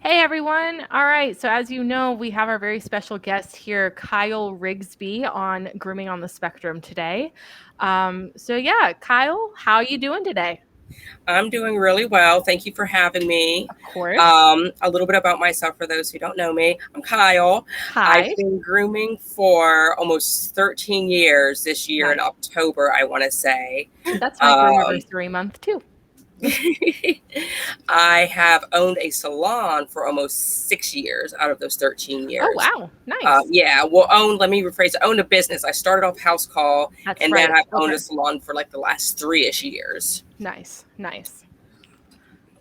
Hey everyone. All right. So as you know, we have our very special guest here, Kyle Rigsby on Grooming on the Spectrum today. So yeah, Kyle, how are you doing today? I'm doing really well. Thank you for having me. Of course. A little bit about myself for those who don't know me. I'm Kyle. I've Hi. been grooming for almost 13 years this year in Nice. October, I want to say. That's my Um, anniversary month too. I have owned a salon for almost 6 years out of those 13 Oh years. wow. Nice. Yeah, well, let me rephrase it, owned a business. I started off house call That's and then right. I've owned a Okay. salon for like the last 3-ish years. Nice. Nice.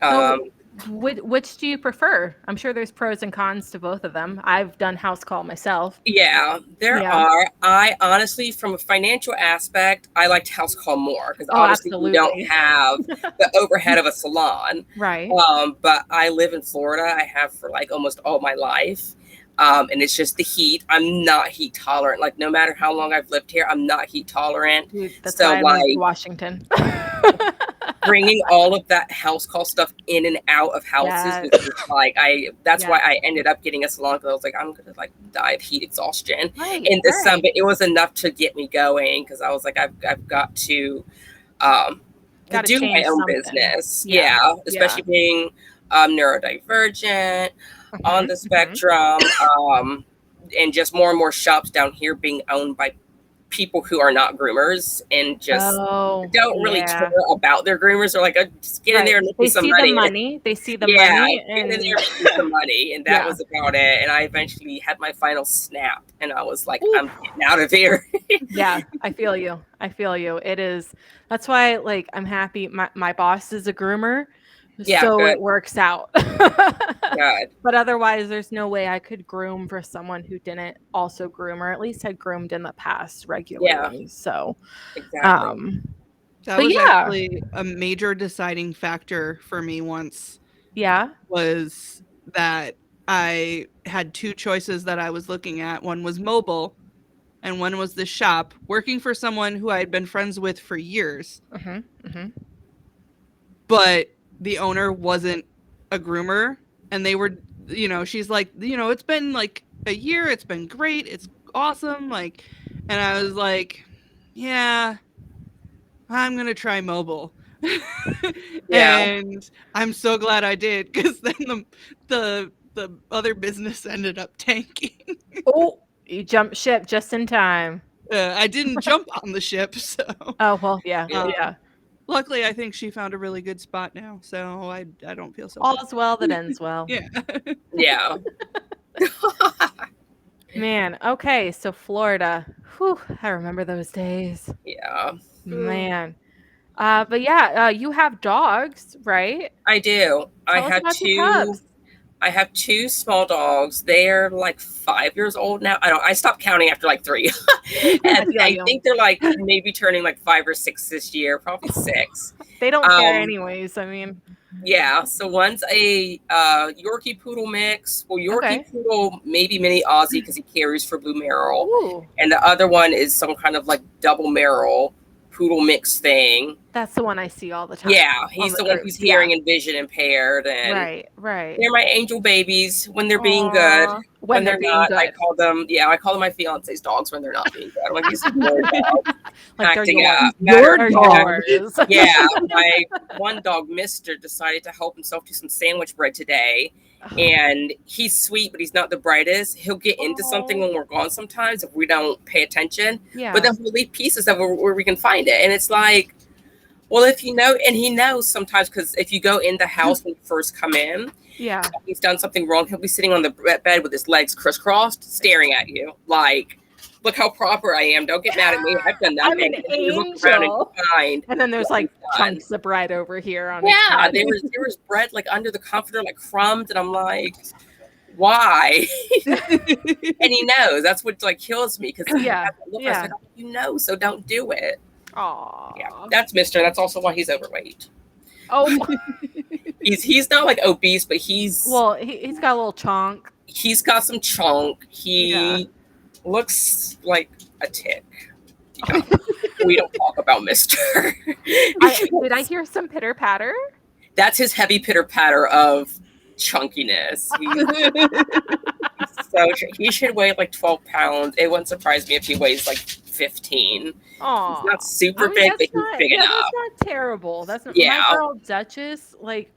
So Um, which do you prefer? I'm sure there's pros and cons to both of them. I've done house call myself. Yeah, there Yeah. are. I honestly, from a financial aspect, I liked house call more because Oh, obviously we don't absolutely. have the overhead of a salon. Right. But I live in Florida. I have for like almost all my life. And it's just the heat. I'm not heat tolerant. Like no matter how long I've lived here, I'm not heat tolerant. Dude, that's So why I moved to like Washington. bringing all of that house call stuff in and out of houses Yes. was just like that's why Yes. I ended up getting a salon because I was like, I'm gonna like die of heat exhaustion Right, in the sun. right. But it was enough to get me going because I was like, I've got um Gotta do my change own something. business. Yeah, Yeah, yeah. especially being neurodivergent on Mhm, the mhm. spectrum. And just more and more shops down here being owned by people who are not groomers and just Oh, don't really care yeah. about their groomers. They're like, just get in Right. there and make me They some see the money. money, they see the Yeah, money get in there and and make me some money. And that yeah. was about it. And I eventually had my final snap and I was like, Oof. I'm getting out of here. Yeah, I feel you. I feel you. It is that's why, like, I'm happy my boss is a groomer, Yeah, so good. it works out. Good. But otherwise, there's no way I could groom for someone who didn't also groom or at least had groomed in the past Yeah, regularly, so, exactly. um, That but was yeah. actually a major deciding factor for me once Yeah? was that I had 2 choices that I was looking at. One was mobile and one was the shop, working for someone who I had been friends with for years, Mhm, mhm. but the owner wasn't a groomer, and they were she's like, "It's been, like, a year, it's been great, it's awesome," like, and I was like, "Yeah, I'm gonna try mobile." Yeah. And I'm so glad I did because then the other business ended up tanking. Oh, you jumped ship just in time. I didn't jump on the ship, so Oh, well, yeah, Yeah. um, yeah. luckily I think she found a really good spot now, so I don't feel so bad. All's well that ends well. Yeah. Yeah. Man, okay, so Florida. Whew, I remember those days. Yeah. Man. But yeah, you have dogs, right? I do. Tell us about your cubs. I have two small dogs. They're like 5 years old now. I stopped counting after like three. I And feel I you. think they're like maybe turning like 5 or 6 this year, probably six. They don't care Um, anyways. I mean, yeah. So one's a Yorkie Poodle mix. Well, Yorkie okay. Poodle, maybe mini Aussie because he carries for Blue Merrill. Ooh, And the other one is some kind of like double Merrill Poodle mix thing. that's the one I see all the time Yeah, on he's the the one who's groups. Yeah. hearing and vision impaired, and Right, right. they're my angel babies when they're being good. Aw. When When they're they're being not, good. I call them my fiance's dogs when they're not being good. I'm like, these are your dogs Like they're acting yours. up. Your They're dog. yours. Yeah, my one dog, Mister, decided to help himself to some sandwich bread today. And he's sweet, but he's not the brightest. He'll get into something Oh, when we're gone sometimes if we don't pay attention. But yeah. then he'll leave pieces of it where we can find it. And it's like, well, if you know, and he knows sometimes because if you go in the house when you first come in, Yeah. he's done something wrong, he'll be sitting on the bed with his legs crisscrossed, staring at you like, look how proper I am. Don't get mad at me. I've done I'm an nothing. And then you look around and angel. you find And then there's what he's like done. chunks of bread over here on his Yeah, head. there was bread like under the comforter, like crumbs, and I'm like, why? And he knows. That's what like kills me because he Yeah. has a look. I Yeah. said, oh, you know, so don't do it. Yeah, Aw. that's Mister. That's also why he's overweight. Oh, He's not like obese, but he's well, he's got a little chonk. he's got some chunk. Yeah. He looks like a tick. Yeah. We don't talk about Mister. Did I hear some pitter patter? That's his heavy pitter patter of chunkiness. He should weigh like 12 pounds. It wouldn't surprise me if he weighs like 15. He's Aw. not super I mean, big, but that's he's not big yeah, that's enough. not terrible. That's not my Yeah. girl Duchess, like,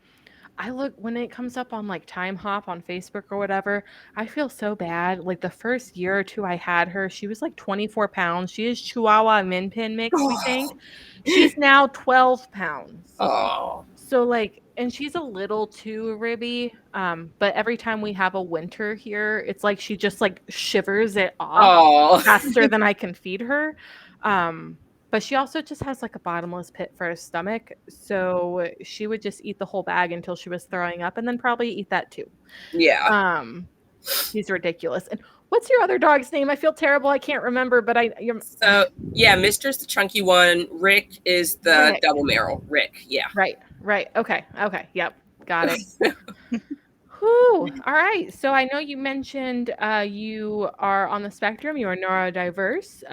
I look when it comes up on, like, Time Hop on Facebook or whatever, I feel so bad. Like, the first year or 2 I had her, she was, like, 24 pounds. She is Chihuahua Min Pin mix, we think. She's now 12 pounds. Oh. So, like and she's a little too ribby, but every time we have a winter here, it's like she just, like, shivers it off Oh. faster than I can feed her. Um, but she also just has, like, a bottomless pit for a stomach, so she would just eat the whole bag until she was throwing up and then probably eat that too. Yeah. Um, she's ridiculous. And what's your other dog's name? I feel terrible, I can't remember, but you're So yeah, Mister's the chunky one. Rick is the Rick. double barrel. Rick, yeah. Right, okay, yep, got it. Whew. All right. So I know you mentioned you are on the spectrum, you are neurodiverse.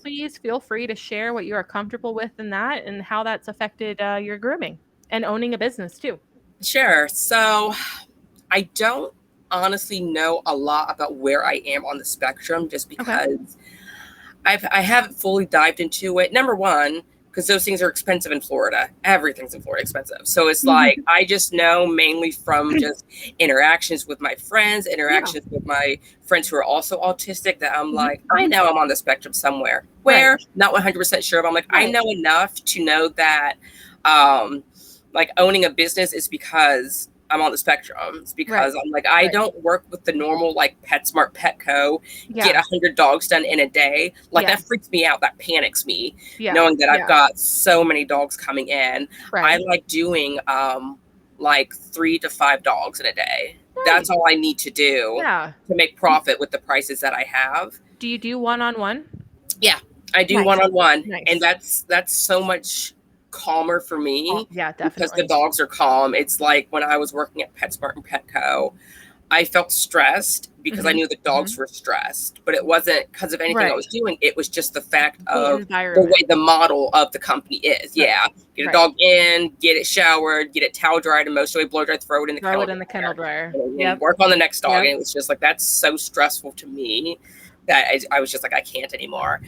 Please feel free to share what you are comfortable with in that and how that's affected your grooming and owning a business too. Sure. So I don't honestly know a lot about where I am on the spectrum just because I haven't fully dived into it. Number one, because those things are expensive in Florida. Everything's in Florida expensive. So it's like I just know mainly from just interactions with my friends, interactions with my friends who are also autistic that I'm like, I know I'm on the spectrum somewhere. Where? Not 100% sure, but I'm like, I know enough to know that like owning a business is because I'm on the spectrum. It's because I'm like, I don't work with the normal like PetSmart, Petco, get 100 dogs done in a day. Like that freaks me out. That panics me, knowing that I've got so many dogs coming in. I like doing like 3 to 5 dogs in a day. That's all I need to do to make profit with the prices that I have. Do you do one-on-one? Yeah, I do one-on-one. And that's so much calmer for me because the dogs are calm. It's like when I was working at PetSmart and Petco, I felt stressed because I knew the dogs were stressed, but it wasn't because of anything I was doing. It was just the fact of the way the model of the company is. Yeah. Get a dog in, get it showered, get it towel dried, and most of the way blow dried, throw it in the kennel dryer. And work on the next dog. And it was just like, that's so stressful to me that I was just like, I can't anymore.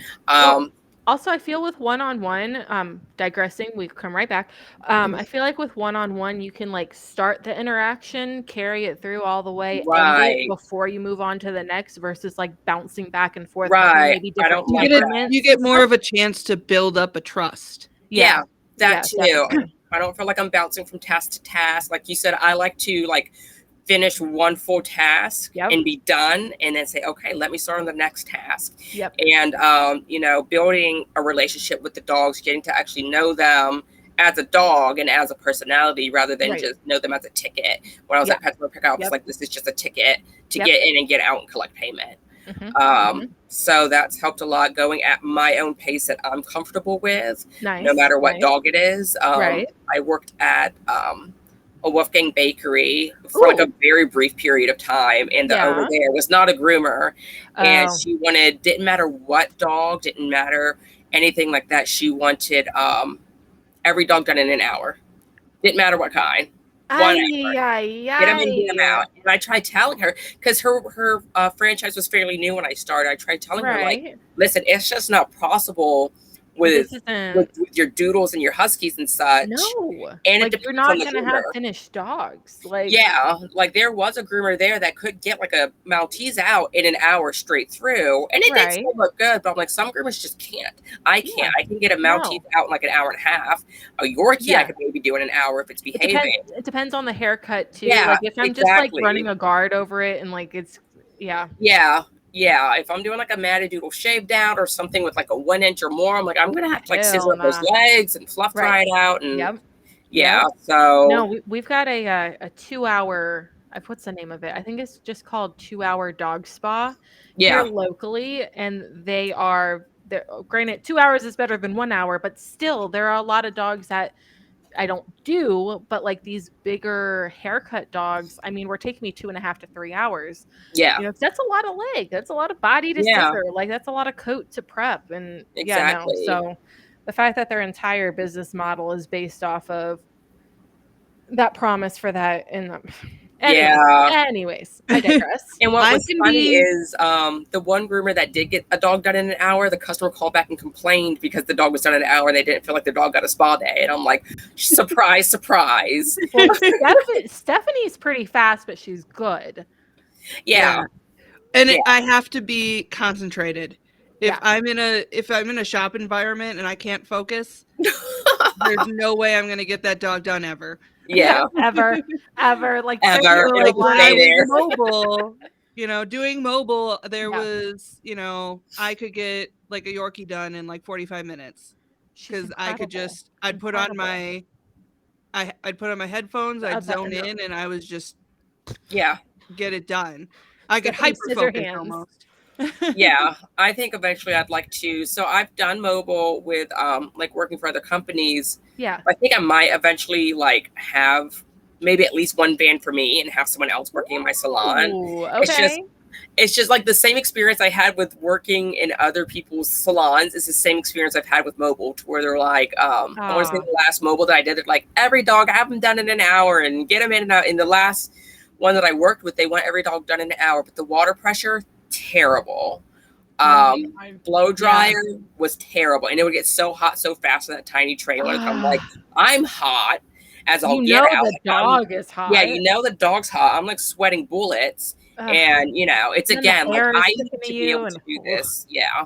Also, I feel with one-on-one, digressing, we come right back. I feel like with one-on-one, you can like start the interaction, carry it through all the way, end it before you move on to the next, versus like bouncing back and forth. Maybe different temperaments. You get more of a chance to build up a trust. Yeah, that too. Definitely. I don't feel like I'm bouncing from task to task. Like you said, I like to like finish one full task and be done and then say, okay, let me start on the next task. And, you know, building a relationship with the dogs, getting to actually know them as a dog and as a personality rather than just know them as a ticket. When I was at PetSmart Pickup, I was like, this is just a ticket to get in and get out and collect payment. So that's helped a lot, going at my own pace that I'm comfortable with, no matter what dog it is. I worked at a Wolfgang bakery for like a very brief period of time, and the owner there was not a groomer, and she wanted, didn't matter what dog, didn't matter anything like that, she wanted every dog done in an hour, didn't matter what kind. 1 hour. Get them in, get them out. And I tried telling her, because her franchise was fairly new when I started, I tried telling her, like, listen, it's just not possible with your doodles and your huskies and such. No, and like, you're not going to have finished dogs. Like, like there was a groomer there that could get like a Maltese out in an hour straight through, and it did still look good. But I'm like, some groomers just can't. I can't. I can get a Maltese out in like an hour and a half. A Yorkie I could maybe do in an hour if it's behaving. It depends on the haircut too. Like if I'm just like running a guard over it and like it's if I'm doing like a Matadoodle shave down or something with like a 1 inch or more, I'm like, I'm gonna have to like scissor up those legs and fluff dry it out. And so no, we've got a 2 hour. What's the name of it? I think it's just called 2 Hour Dog Spa here locally, and they're granted 2 hours is better than 1 hour, but still there are a lot of dogs that I don't do, but like these bigger haircut dogs, I mean, were taking me 2.5 to 3 hours. You know, that's a lot of leg. That's a lot of body to scissor. Like that's a lot of coat to prep. And so the fact that their entire business model is based off of that promise for that, and Anyways, I digress. And what was funny is the one groomer that did get a dog done in an hour, the customer called back and complained because the dog was done in an hour and they didn't feel like the dog got a spa day. And I'm like, surprise, surprise. Well, Stephanie's pretty fast, but she's good. Yeah. And I have to be concentrated. If I'm in a shop environment and I can't focus, there's no way I'm gonna get that dog done ever. Yeah. ever. Like ever. Like when I was mobile, doing mobile, there was, I could get like a Yorkie done in like 45 minutes. Because I could just I'd put on my headphones, I'd zone in, and I was just get it done. I could hyper focus almost. Yeah, I think eventually I'd like to. So I've done mobile with like working for other companies. Yeah. I think I might eventually like have maybe at least one van for me and have someone else working in my salon. Ooh, okay. It's just like the same experience I had with working in other people's salons is the same experience I've had with mobile, to where they're like, I want to say the last mobile that I did it, like every dog, I have them done in an hour and get them in and out. In the last one that I worked with, they want every dog done in an hour, but the water pressure, terrible. Blow dryer was terrible, and it would get so hot so fast in that tiny trailer. I'm like, I'm hot as I'll get out. The dog is hot. Yeah, the dog's hot. I'm like sweating bullets. And it's again like I need to be able to do this. Yeah,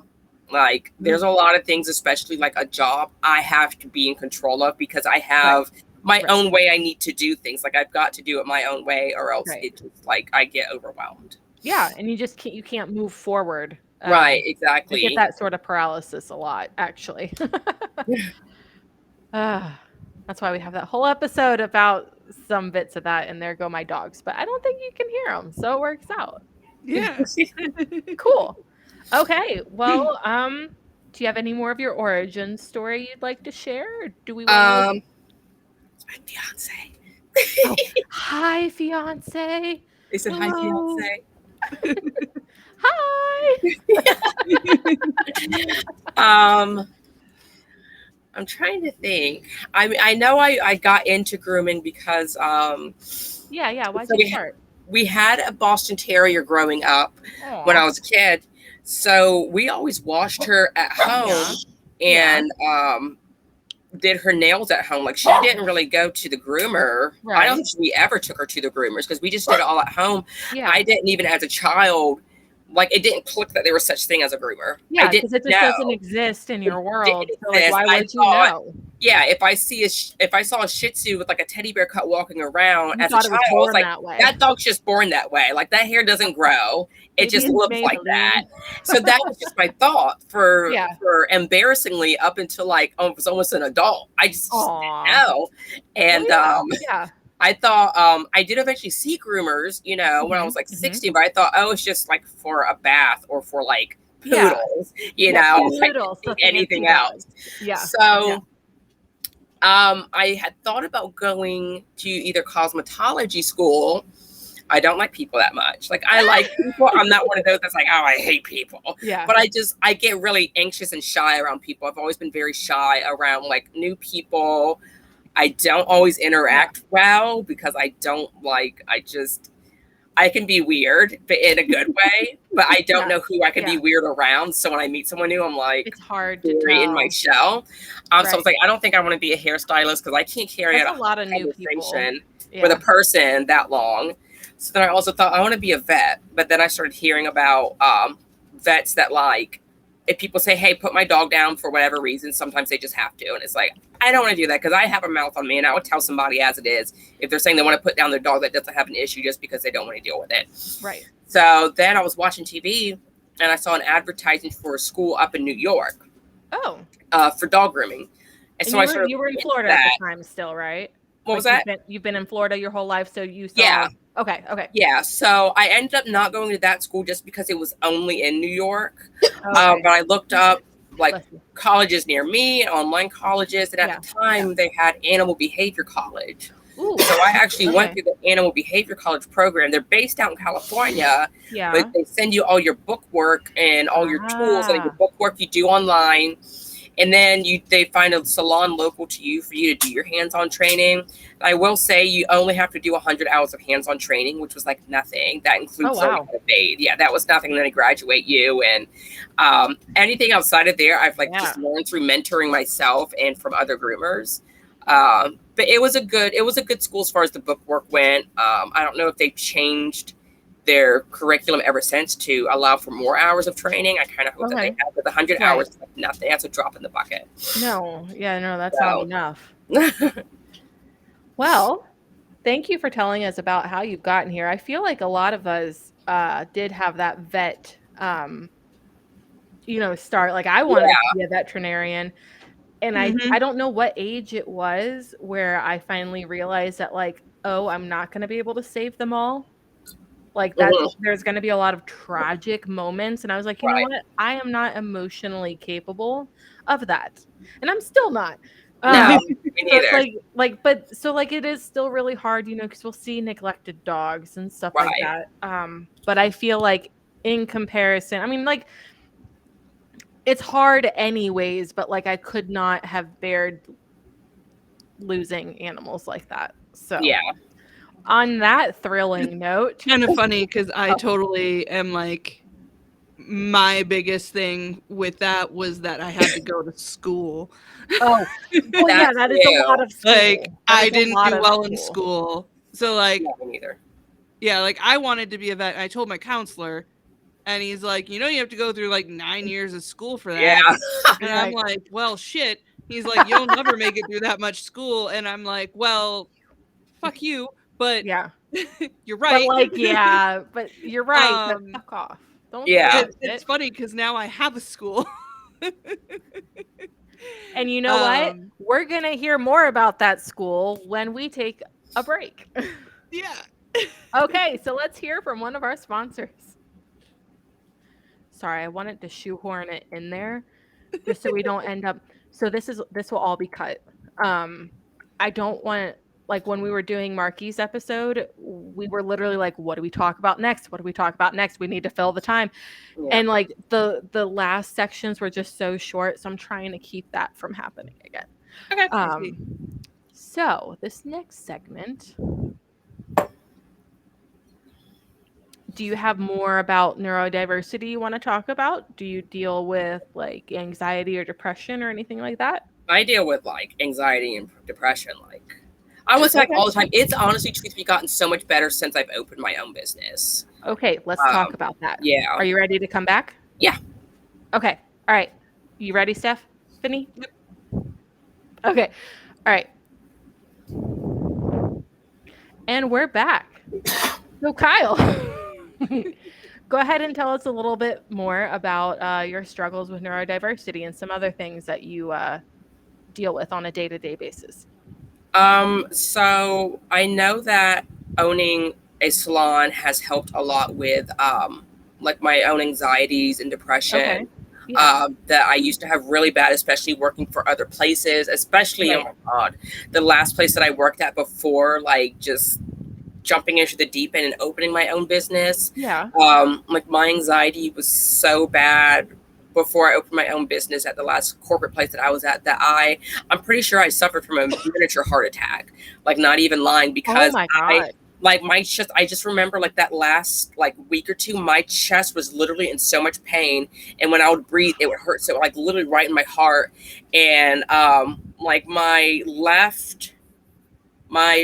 like there's a lot of things, especially like a job, I have to be in control of because I have my own way I need to do things. Like I've got to do it my own way, or else it just like I get overwhelmed. Yeah, and you can't move forward. Right, exactly. I get that sort of paralysis a lot, actually. That's why we have that whole episode about some bits of that, and there go my dogs. But I don't think you can hear them, so it works out. Yeah. Cool. Okay. Well, do you have any more of your origin story you'd like to share? Or do we want my fiance. Hi, fiance. They said hi, fiance. Hi. I'm trying to think. I know I got into grooming because why'd you start? We had a Boston Terrier growing up when I was a kid, so we always washed her at home and did her nails at home. Like she didn't really go to the groomer. I don't think we ever took her to the groomers because we just did it all at home. I didn't even as a child. Like it didn't click that there was such thing as a groomer. Yeah, because it just doesn't exist in your world. So like, why would you know? Yeah, if I saw a Shih Tzu with like a teddy bear cut walking around as a child, I was like, that dog's just born that way. Like that hair doesn't grow. It just looks like that. So that was just my thought for embarrassingly up until like I was almost an adult. I just didn't know. And I thought I did eventually see groomers, when I was like 16, but I thought, it's just like for a bath or for like poodles, poodles, anything else. Yeah. So I had thought about going to either cosmetology school. I don't like people that much. Like I like people. I'm not one of those that's like, I hate people. Yeah. But I get really anxious and shy around people. I've always been very shy around like new people. I don't always interact well because I can be weird, but in a good way, but I don't know who I can be weird around. So when I meet someone new, I'm like, it's hard to tell. In my shell. So I was like, I don't think I want to be a hairstylist because I can't carry out a lot of new conversation with a person that long. So then I also thought I want to be a vet, but then I started hearing about vets that like, if people say, hey, put my dog down for whatever reason, sometimes they just have to. And it's like, I don't want to do that because I have a mouth on me and I would tell somebody as it is if they're saying they want to put down their dog that doesn't have an issue just because they don't want to deal with it. Right. So then I was watching TV and I saw an advertisement for a school up in New York. Oh. For dog grooming. And so you were in Florida at the time still, right? What was that? You've been in Florida your whole life, so you saw. Yeah. Okay. Yeah, so I ended up not going to that school just because it was only in New York. But I looked up like colleges near me, online colleges, and at the time they had animal behavior college. Ooh. So I actually went through the animal behavior college program. They're based out in California, but they send you all your book work and all your tools and your book work you do online. And then they find a salon local to you for you to do your hands-on training. I will say you only have to do 100 hours of hands-on training, which was like nothing. That includes learning how to bathe. Yeah, that was nothing. Then they graduate you, and anything outside of there, I've just learned through mentoring myself and from other groomers. But it was a good school as far as the bookwork went. I don't know if they've changed their curriculum ever since to allow for more hours of training. I kind of hope that they have, but 100 hours is like nothing. That's a drop in the bucket. No, that's not enough. Well, thank you for telling us about how you've gotten here. I feel like a lot of us did have that vet, start. Like I wanted to be a veterinarian. And I don't know what age it was where I finally realized that, like, oh, I'm not going to be able to save them all. Like there's going to be a lot of tragic moments. And I was like, you know what? I am not emotionally capable of that. And I'm still not. No, me neither. So it is still really hard, because we'll see neglected dogs and stuff like that. But I feel like in comparison, I mean, like, it's hard anyways, but like I could not have bared losing animals like that. So on that thrilling note, kind of funny because I totally am like, my biggest thing with that was that I had to go to school. Well, that is a lot of school. Like I didn't do well in school, so like neither. Yeah, like I wanted to be a vet. And I told my counselor, and he's like, you have to go through like 9 years of school for that. Yeah. And I'm like, well, shit. He's like, you'll never make it through that much school. And I'm like, well, fuck you. But you're right. But you're right. Fuck off. Don't it's funny because now I have a school. And you know what? We're going to hear more about that school when we take a break. Yeah. Okay, so let's hear from one of our sponsors. Sorry, I wanted to shoehorn it in there just so we don't end up. So this will all be cut. I don't want, like, when we were doing Marky's episode, we were literally like, what do we talk about next? What do we talk about next? We need to fill the time. Yeah. And like the last sections were just so short, so I'm trying to keep that from happening again. Okay. So this next segment, do you have more about neurodiversity you want to talk about? Do you deal with like anxiety or depression or anything like that? I deal with like anxiety and depression. Like I was like all the time. It's honestly, truth be gotten so much better since I've opened my own business. Okay, let's talk about that. Yeah. Are you ready to come back? Yeah. Okay. All right. You ready, Stephanie? Yep. Okay. All right. And we're back. So Kyle, go ahead and tell us a little bit more about your struggles with neurodiversity and some other things that you deal with on a day-to-day basis. So I know that owning a salon has helped a lot with like my own anxieties and depression. Okay. Yeah. That I used to have really bad, especially working for other places, especially, oh my God, the last place that I worked at before, like just jumping into the deep end and opening my own business. Yeah. Like my anxiety was so bad before I opened my own business at the last corporate place that I was at that I'm pretty sure I suffered from a miniature heart attack. Like not even lying, because oh my God. My chest, I just remember like that last like week or two, my chest was literally in so much pain. And when I would breathe, it would hurt. So like literally right in my heart. And like my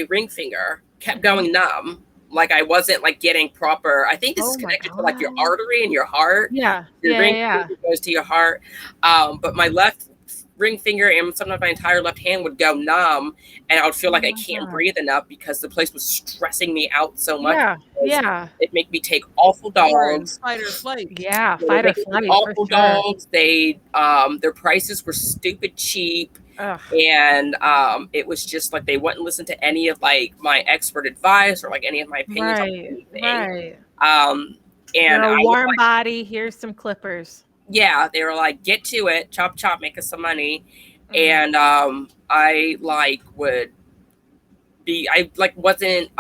ring finger kept going numb. Like I wasn't like getting proper. I think this is connected to like your artery in your heart. Yeah. Your ring finger goes to your heart. But my left ring finger and sometimes my entire left hand would go numb, and I would feel like I can't breathe enough because the place was stressing me out so much. Yeah. It made me take awful dogs. Fight or flight. Yeah, fight or flight. Awful dogs. They their prices were stupid cheap. Ugh. And it was just like they wouldn't listen to any of like my expert advice or like any of my opinions on anything. Right. And you're a warm body. Here's some clippers. Yeah, they were like, get to it, chop, make us some money. And I like wasn't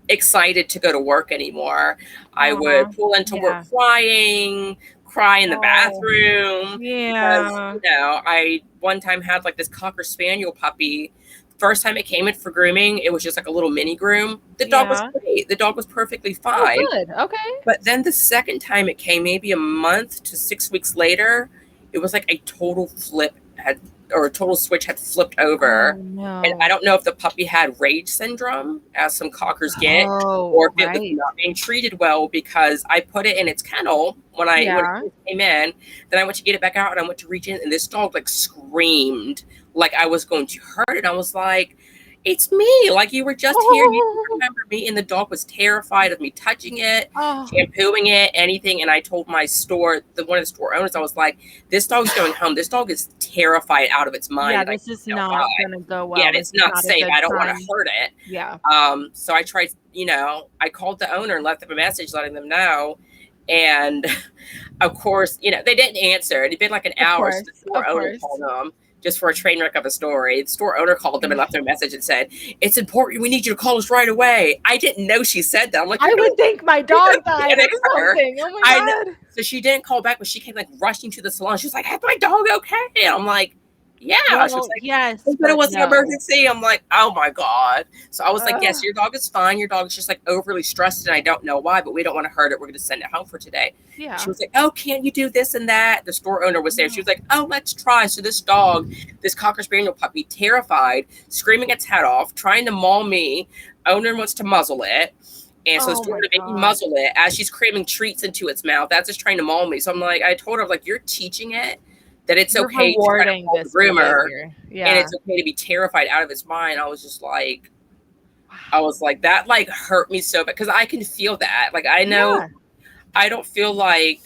excited to go to work anymore. I would pull into work crying, cry in the bathroom. Yeah. Because, I one time had like this Cocker Spaniel puppy. First time it came in for grooming, it was just like a little mini groom. The dog was great. The dog was perfectly fine. Oh, good. Okay. But then the second time it came, maybe a month to 6 weeks later, it was like a total a total switch had flipped over. Oh, no. And I don't know if the puppy had rage syndrome, as some Cockers get, or if it was not being treated well, because I put it in its kennel when it came in. Then I went to get it back out and I went to reach in, and this dog like screamed like I was going to hurt it. I was like, it's me. Like, you were just here. You remember me. And the dog was terrified of me touching it, shampooing it, anything. And I told my one of the store owners, I was like, this dog's going home. This dog is terrified out of its mind. Yeah, this is not going to go well. Yeah, it's not safe. I don't want to hurt it. Yeah. So I tried, I called the owner and left them a message letting them know. And of course, they didn't answer. It had been like an hour since the store owner called them, just for a train wreck of a story. The store owner called them and left them a message and said, it's important. We need you to call us right away. I didn't know she said that. I'm like, I would think my dog died or something. Oh my God. So she didn't call back, but she came like rushing to the salon. She was like, is my dog okay? And I'm like, yeah. Well, she was like, yes. But it was an emergency. I'm like, oh my God. So I was like, yes, your dog is fine. Your dog is just like overly stressed and I don't know why, but we don't want to hurt it. We're going to send it home for today. Yeah. She was like, oh, can't you do this and that? The store owner was there. She was like, oh, let's try. So this dog, this Cocker Spaniel puppy, terrified, screaming its head off, trying to maul me. Owner wants to muzzle it. And so the store to make me muzzle it as she's cramming treats into its mouth. That's just trying to maul me. So I'm like, I told her, like, you're teaching it that it's okay to kind of maul the groomer, and it's okay to be terrified out of its mind. I was just like, that like hurt me so bad, because I can feel that. Like, I know, I feel like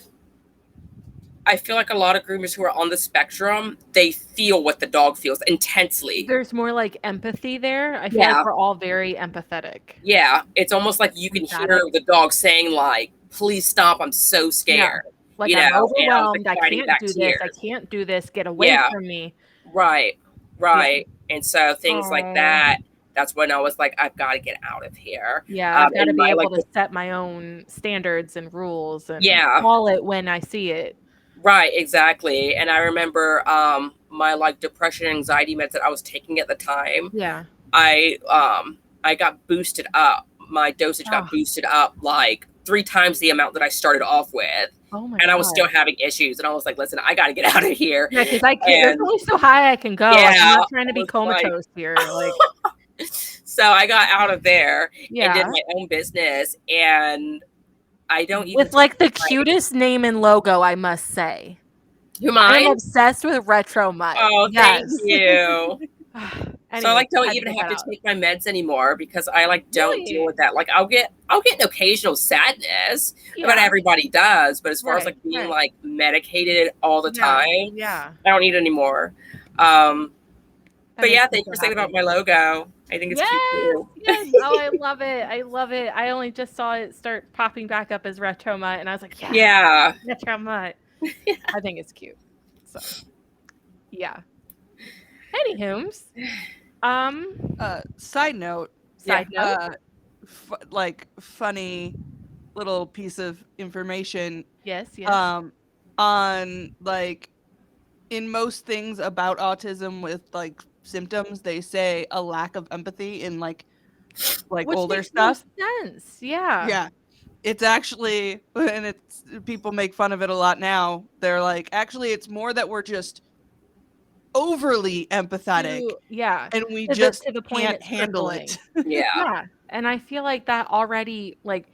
a lot of groomers who are on the spectrum, they feel what the dog feels intensely. There's more like empathy there. I feel like we're all very empathetic. Yeah. It's almost like you can hear the dog saying like, please stop. I'm so scared. Yeah. Like, I'm overwhelmed. I can't do this. I can't do this. Get away from me. Right. Yeah. And so things like that, that's when I was like, I've got to get out of here. Yeah, I've got to be able to set my own standards and rules and call it when I see it. Right, exactly. And I remember my like depression and anxiety meds that I was taking at the time. Yeah. I got boosted up. My dosage got boosted up like 3 times the amount that I started off with. Oh my and God. I was still having issues. And I was like, listen, I got to get out of here. Yeah, because I can't. There's only so high I can go. I'm not trying to be comatose here. Like, so I got out of there and did my own business. And I don't even. With like the cutest name and logo, I must say. Who, mine? I'm obsessed with Retro Mite. Oh, thank you. Anyway, so I like don't even have to take my meds anymore, because I like don't deal with that. Like, I'll get an occasional sadness, but everybody does. But as far as like being like medicated all the time, I don't need it anymore. But yeah, thank you for saying about my logo. I think it's cute too. Yes. Oh, I love it. I love it. I only just saw it start popping back up as Retro Mite, and I was like, Retro Mite. I think it's cute. So yeah. Anywho's, side note, like funny little piece of information. Yes. On like, in most things about autism with like symptoms, they say a lack of empathy in like which older makes stuff. No sense. Yeah. It's actually, and it's, people make fun of it a lot now. They're like, actually, it's more that we're just overly empathetic. And we just to the point can't handle it. Yeah. And I feel like that already, like,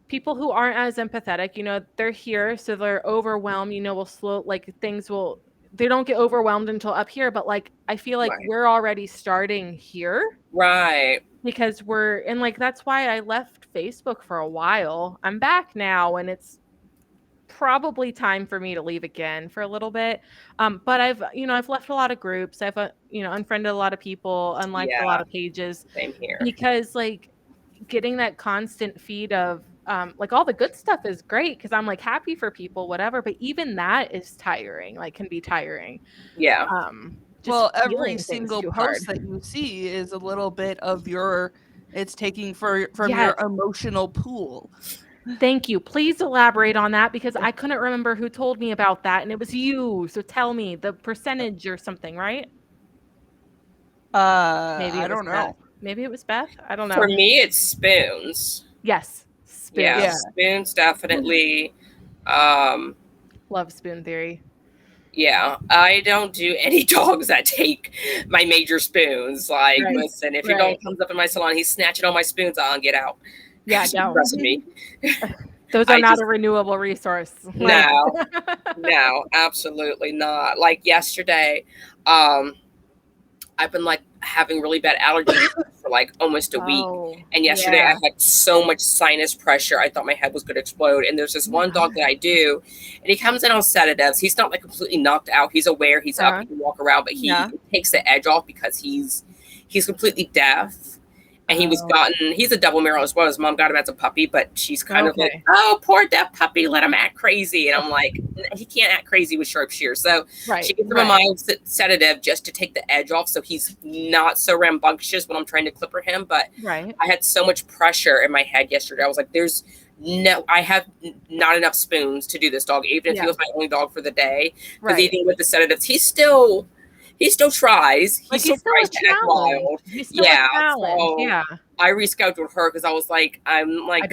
people who aren't as empathetic, they're here, so they're overwhelmed, will slow, like, they don't get overwhelmed until up here, but like, I feel like we're already starting here. Right. Because and like, that's why I left Facebook for a while. I'm back now, and it's probably time for me to leave again for a little bit. But I've left a lot of groups. I've unfriended a lot of people, unliked a lot of pages. Same here. Because like, getting that constant feed of like, all the good stuff is great, because I'm like happy for people, whatever, but even that is tiring, like, can be tiring. Well, every single post that you see is a little bit of it's taking from your emotional pool. Thank you. Please elaborate on that because I couldn't remember who told me about that, and it was you. So tell me the percentage or something, right? Maybe I don't know. Maybe it was Beth. I don't know. For me, it's spoons. Yes, spoons. Yeah, spoons definitely. Love spoon theory. Yeah, I don't do any dogs that take my major spoons. Like, listen, if your dog comes up in my salon, he's snatching all my spoons, I'll get out. Yeah, no. Me. Those are not a renewable resource. No, no, absolutely not. Like yesterday, I've been like having really bad allergies for like almost a week. And yesterday I had so much sinus pressure. I thought my head was going to explode. And there's this one dog that I do, and he comes in on sedatives. He's not like completely knocked out. He's aware, he's up, he can walk around, but he takes the edge off because he's completely deaf. And he's a double marrow as well. His mom got him as a puppy, but she's kind of like, oh, poor deaf puppy, let him act crazy. And I'm like, he can't act crazy with sharp shears. So she gives him a mild sedative just to take the edge off so he's not so rambunctious when I'm trying to clipper him. But I had so much pressure in my head yesterday. I was like, I have not enough spoons to do this dog, even if he was my only dog for the day. Because even with the sedatives, he still tries. He still tries to act wild. So I rescheduled her because I was like, right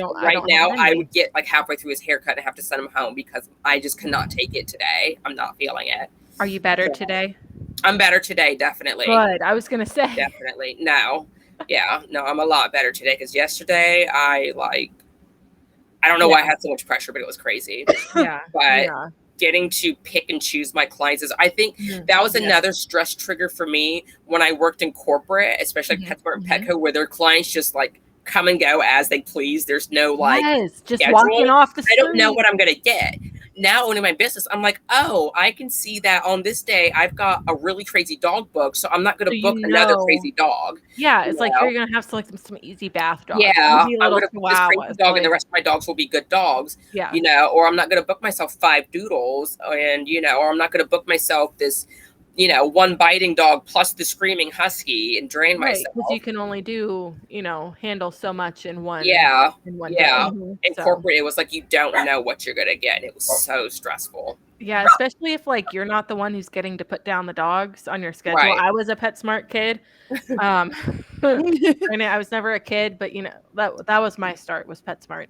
now I would get like halfway through his haircut and have to send him home because I just cannot take it today. I'm not feeling it. Are you better today? I'm better today, definitely. Good. I was gonna say definitely. No, I'm a lot better today because yesterday I don't know why I had so much pressure, but it was crazy. But getting to pick and choose my clients I think that was another stress trigger for me when I worked in corporate, especially like PetSmart and Petco, where their clients just like come and go as they please. There's no just walking off the street. I don't know what I'm gonna get. Now owning my business, I'm like, oh, I can see that on this day I've got a really crazy dog book, so I'm not going to book another crazy dog. Yeah, it's like you're going to have to select some easy bath dogs. Yeah, I'm going to book this crazy dog, and the rest of my dogs will be good dogs. Yeah, or I'm not going to book myself 5 doodles, and or I'm not going to book myself this, one biting dog plus the screaming husky and drain myself. Because you can only do, handle so much in one. Yeah. In one day. In corporate, it was like you don't know what you're gonna get. It was so stressful. Yeah, especially if like you're not the one who's getting to put down the dogs on your schedule. I was a PetSmart kid. And I was never a kid, but that was my start, was PetSmart.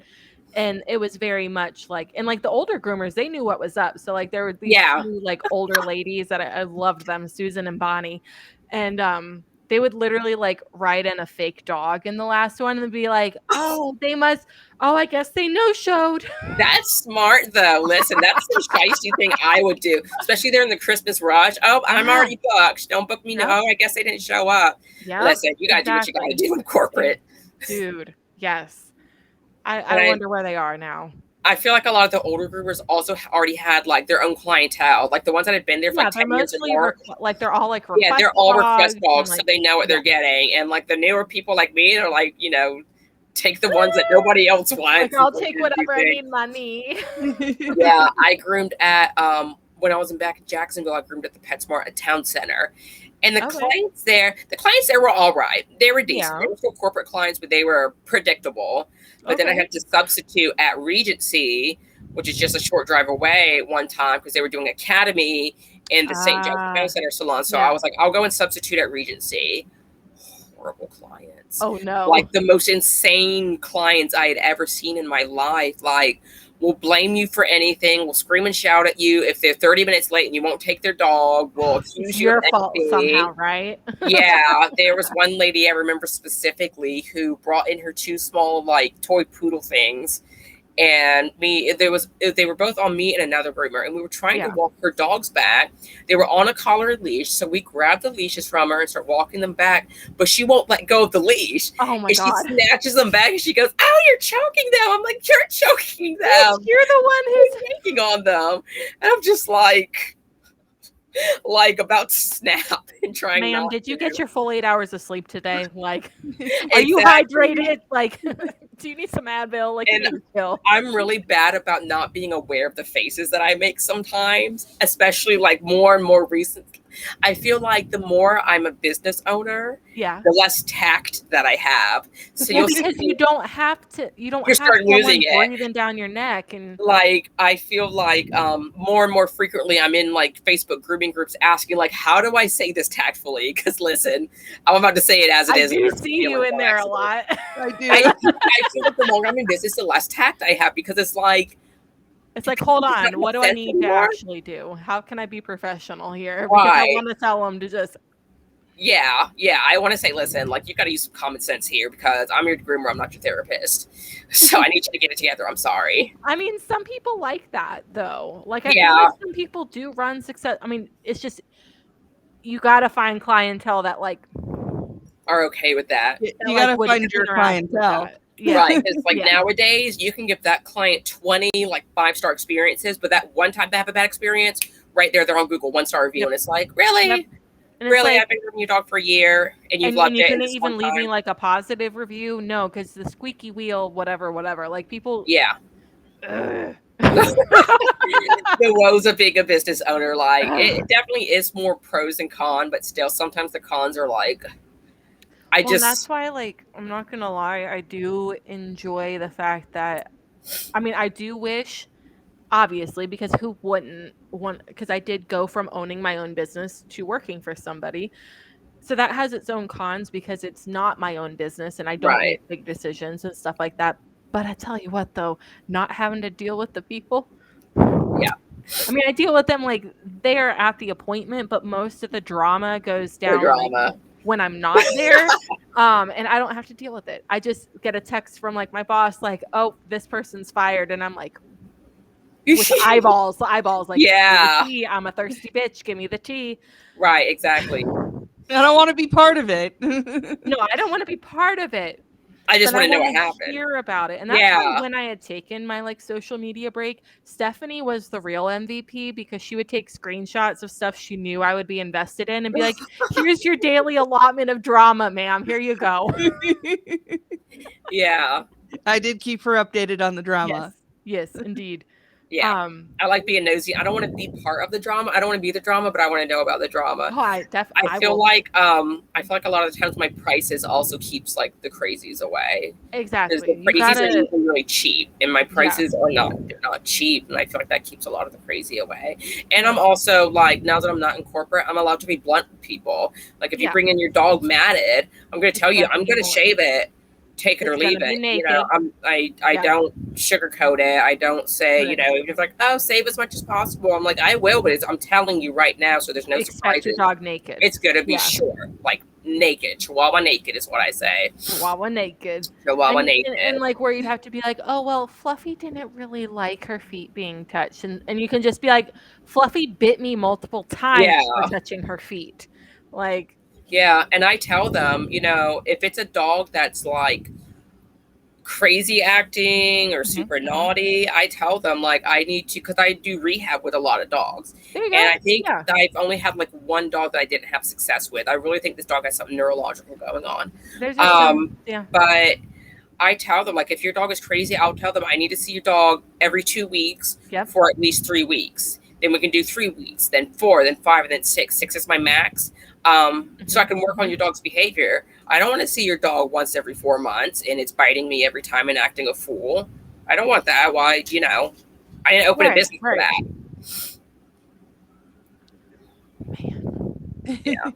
And it was very much like, and like the older groomers, they knew what was up. So like there were these two like older ladies that I loved them, Susan and Bonnie. And they would literally like write in a fake dog in the last one and be like, I guess they no-showed. That's smart though. Listen, that's the shiesty thing I would do, especially during the Christmas rush. Oh, I'm already booked. Don't book me now. I guess they didn't show up. Listen, you gotta do what you gotta do in corporate. Dude, yes. I wonder where they are now. I feel like a lot of the older groomers also already had like their own clientele, like the ones that had been there for like 10 years or more. They're all like they're all request dogs, so they know what they're getting. And like the newer people like me, they're like, take the ones that nobody else wants. Like, I'll take whatever I need money. I groomed at when I was back in Jacksonville, I groomed at the PetSmart at Town Center. And the clients there were all right. They were decent. They were still corporate clients, but they were predictable. But then I had to substitute at Regency, which is just a short drive away one time because they were doing Academy in the St. Joe's Town Center salon. So I was like, I'll go and substitute at Regency. Horrible clients. Oh, no. Like the most insane clients I had ever seen in my life. Like, will blame you for anything. Will scream and shout at you if they're 30 minutes late and you won't take their dog. Will accuse you of your fault somehow, right? There was one lady I remember specifically who brought in her 2 small like toy poodle things, and they were both on me and another groomer, and we were trying to walk her dogs back. They were on a collar and leash, so we grabbed the leashes from her and start walking them back, but she won't let go of the leash. Oh my God. She snatches them back and she goes, "Oh, you're choking them." I'm like, "You're choking them. You're the one who's taking on them." And I'm just like about to snap and trying. Ma'am, did you get your full 8 hours of sleep today? Like, are you hydrated? Like, do you need some Advil? Like, I'm really bad about not being aware of the faces that I make sometimes, especially like more and more recent. I feel like the more I'm a business owner, the less tact that I have. So well, because you don't have someone breathing down your neck, and like I feel like more and more frequently I'm in like Facebook grooming groups asking like, how do I say this tactfully? Because listen, I'm about to say it as it is. I do see you in there a lot. I do. I feel like the longer I'm in business, the less tact I have, because it's like, hold on, what do I need to actually do? How can I be professional here? Because I want to tell them to just. Yeah. I want to say, listen, like, you got to use some common sense here, because I'm your groomer, I'm not your therapist. So I need you to get it together. I'm sorry. I mean, some people like that though. Like, I feel like some people do run success. I mean, it's just, you got to find clientele that like are okay with that. You got to find your clientele. Yeah. Right. It's like nowadays you can give that client 20 like 5-star experiences, but that one time they have a bad experience, right there, they're on Google 1-star review. And it's like, really? Really? Like, I've been grooming your dog for a year and you've loved it. And you couldn't even leave me like a positive review? No, because the squeaky wheel, whatever. Like people. Yeah. The woes of being a business owner. Like, it definitely is more pros and cons, but still sometimes the cons are like, that's why, like, I'm not gonna lie, I do enjoy the fact that, I mean, I do wish, obviously, because who wouldn't want, because I did go from owning my own business to working for somebody, so that has its own cons, because it's not my own business and I don't make big decisions and stuff like that. But I tell you what, though, not having to deal with the people, I mean, I deal with them like they're at the appointment, but most of the drama goes down like, when I'm not there, and I don't have to deal with it. I just get a text from like my boss, like, "Oh, this person's fired," and I'm like, with eyeballs, like, "Yeah, tea. I'm a thirsty bitch. Give me the tea." Right, exactly. I don't want to be part of it. No, I don't want to be part of it. I just want to know what happened. Hear about it, and that's why when I had taken my like social media break, Stephanie was the real MVP, because she would take screenshots of stuff she knew I would be invested in and be like, "Here's your daily allotment of drama, ma'am. Here you go." Yeah, I did keep her updated on the drama. Yes, indeed. Yeah, I like being nosy. I don't want to be part of the drama. I don't want to be the drama, but I want to know about the drama. Oh, I feel like a lot of the times my prices also keeps like the crazies away. Exactly. The crazies are usually really cheap, and my prices are they're not cheap, and I feel like that keeps a lot of the crazy away. And I'm also like, now that I'm not in corporate, I'm allowed to be blunt with people. Like, if you bring in your dog matted, I'm going to tell you, I'm going to shave it. Take it or leave it. You know, I don't sugarcoat it. I don't say, you know, it's like, oh, save as much as possible. I'm like, I will, but I'm telling you right now, so there's no surprises. Your dog naked. It's gonna be short, like naked. Chihuahua naked is what I say. Chihuahua naked. Chihuahua naked. And like, where you'd have to be like, oh well, Fluffy didn't really like her feet being touched, and you can just be like, Fluffy bit me multiple times for touching her feet, like. Yeah, and I tell them, you know, if it's a dog that's like crazy acting or super naughty, I tell them like, I need to, because I do rehab with a lot of dogs. And I think I've only had like one dog that I didn't have success with. I really think this dog has something neurological going on. But I tell them, like, if your dog is crazy, I'll tell them I need to see your dog every 2 weeks for at least 3 weeks. Then we can do 3 weeks, then 4, then 5, and then 6. 6 is my max. So I can work on your dog's behavior. I don't want to see your dog once every 4 months and it's biting me every time and acting a fool. I don't want that. Why, you know, I didn't open a business for that. Man. Yeah.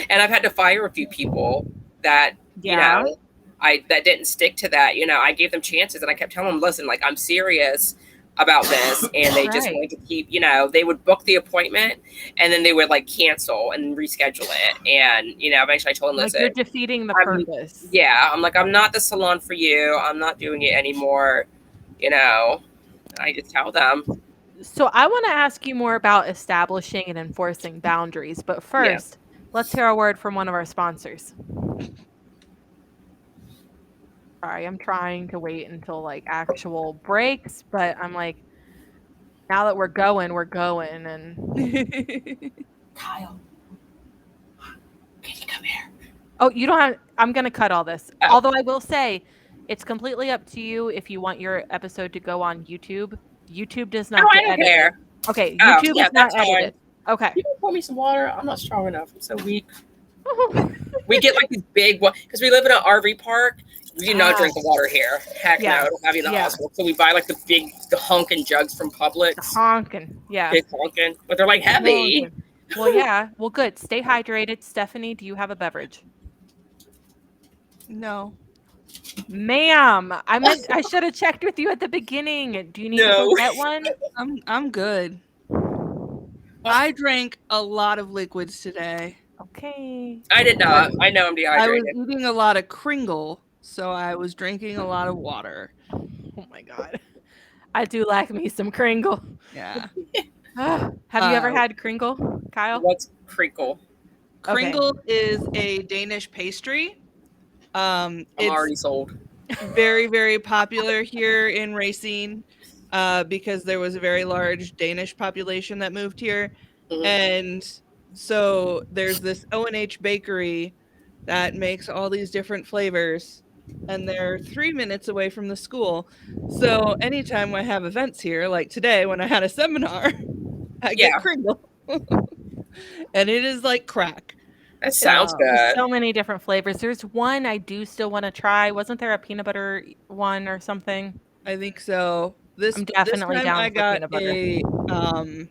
And I've had to fire a few people that, you know, that didn't stick to that. You know, I gave them chances and I kept telling them, listen, like, I'm serious about this, and they just wanted to keep, you know, they would book the appointment and then they would like cancel and reschedule it. And, you know, eventually I told them, listen, you're defeating the purpose. Yeah. I'm like, I'm not the salon for you. I'm not doing it anymore. You know, I just tell them. So I want to ask you more about establishing and enforcing boundaries, but first, let's hear a word from one of our sponsors. Sorry, I'm trying to wait until like actual breaks, but I'm like, now that we're going, and Kyle, can you come here? Oh, you don't have, I'm going to cut all this. Oh. Although I will say, it's completely up to you if you want your episode to go on YouTube. YouTube does not get edited. Care. Okay, YouTube is not edited. Okay. You can pour me some water? I'm not strong enough. I'm so weak. We get like these big ones because we live in an RV park. We do not drink the water here. Heck no, it'll have you in the hospital. So we buy like the honking jugs from Publix. The honking, Big honking, but they're like heavy. Honking. Well, yeah. Well, good. Stay hydrated. Stephanie, do you have a beverage? No. Ma'am, I should have checked with you at the beginning. Do you need to go get one? I'm good. I drank a lot of liquids today. Okay. I did not. I know I'm dehydrated. I was eating a lot of Kringle, so I was drinking a lot of water. Oh my God. I do like me some Kringle. Yeah. Have you ever had Kringle, Kyle? What's Kringle? Kringle is a Danish pastry. I'm already sold. Very, very popular here in Racine because there was a very large Danish population that moved here. Mm-hmm. And so there's this O&H bakery that makes all these different flavors. And they're 3 minutes away from the school. So anytime I have events here, like today when I had a seminar, I get Kringle. And it is like crack. That sounds good. There's so many different flavors. There's one I do still want to try. Wasn't there a peanut butter one or something? I think so. I'm definitely this time down I for got peanut butter. a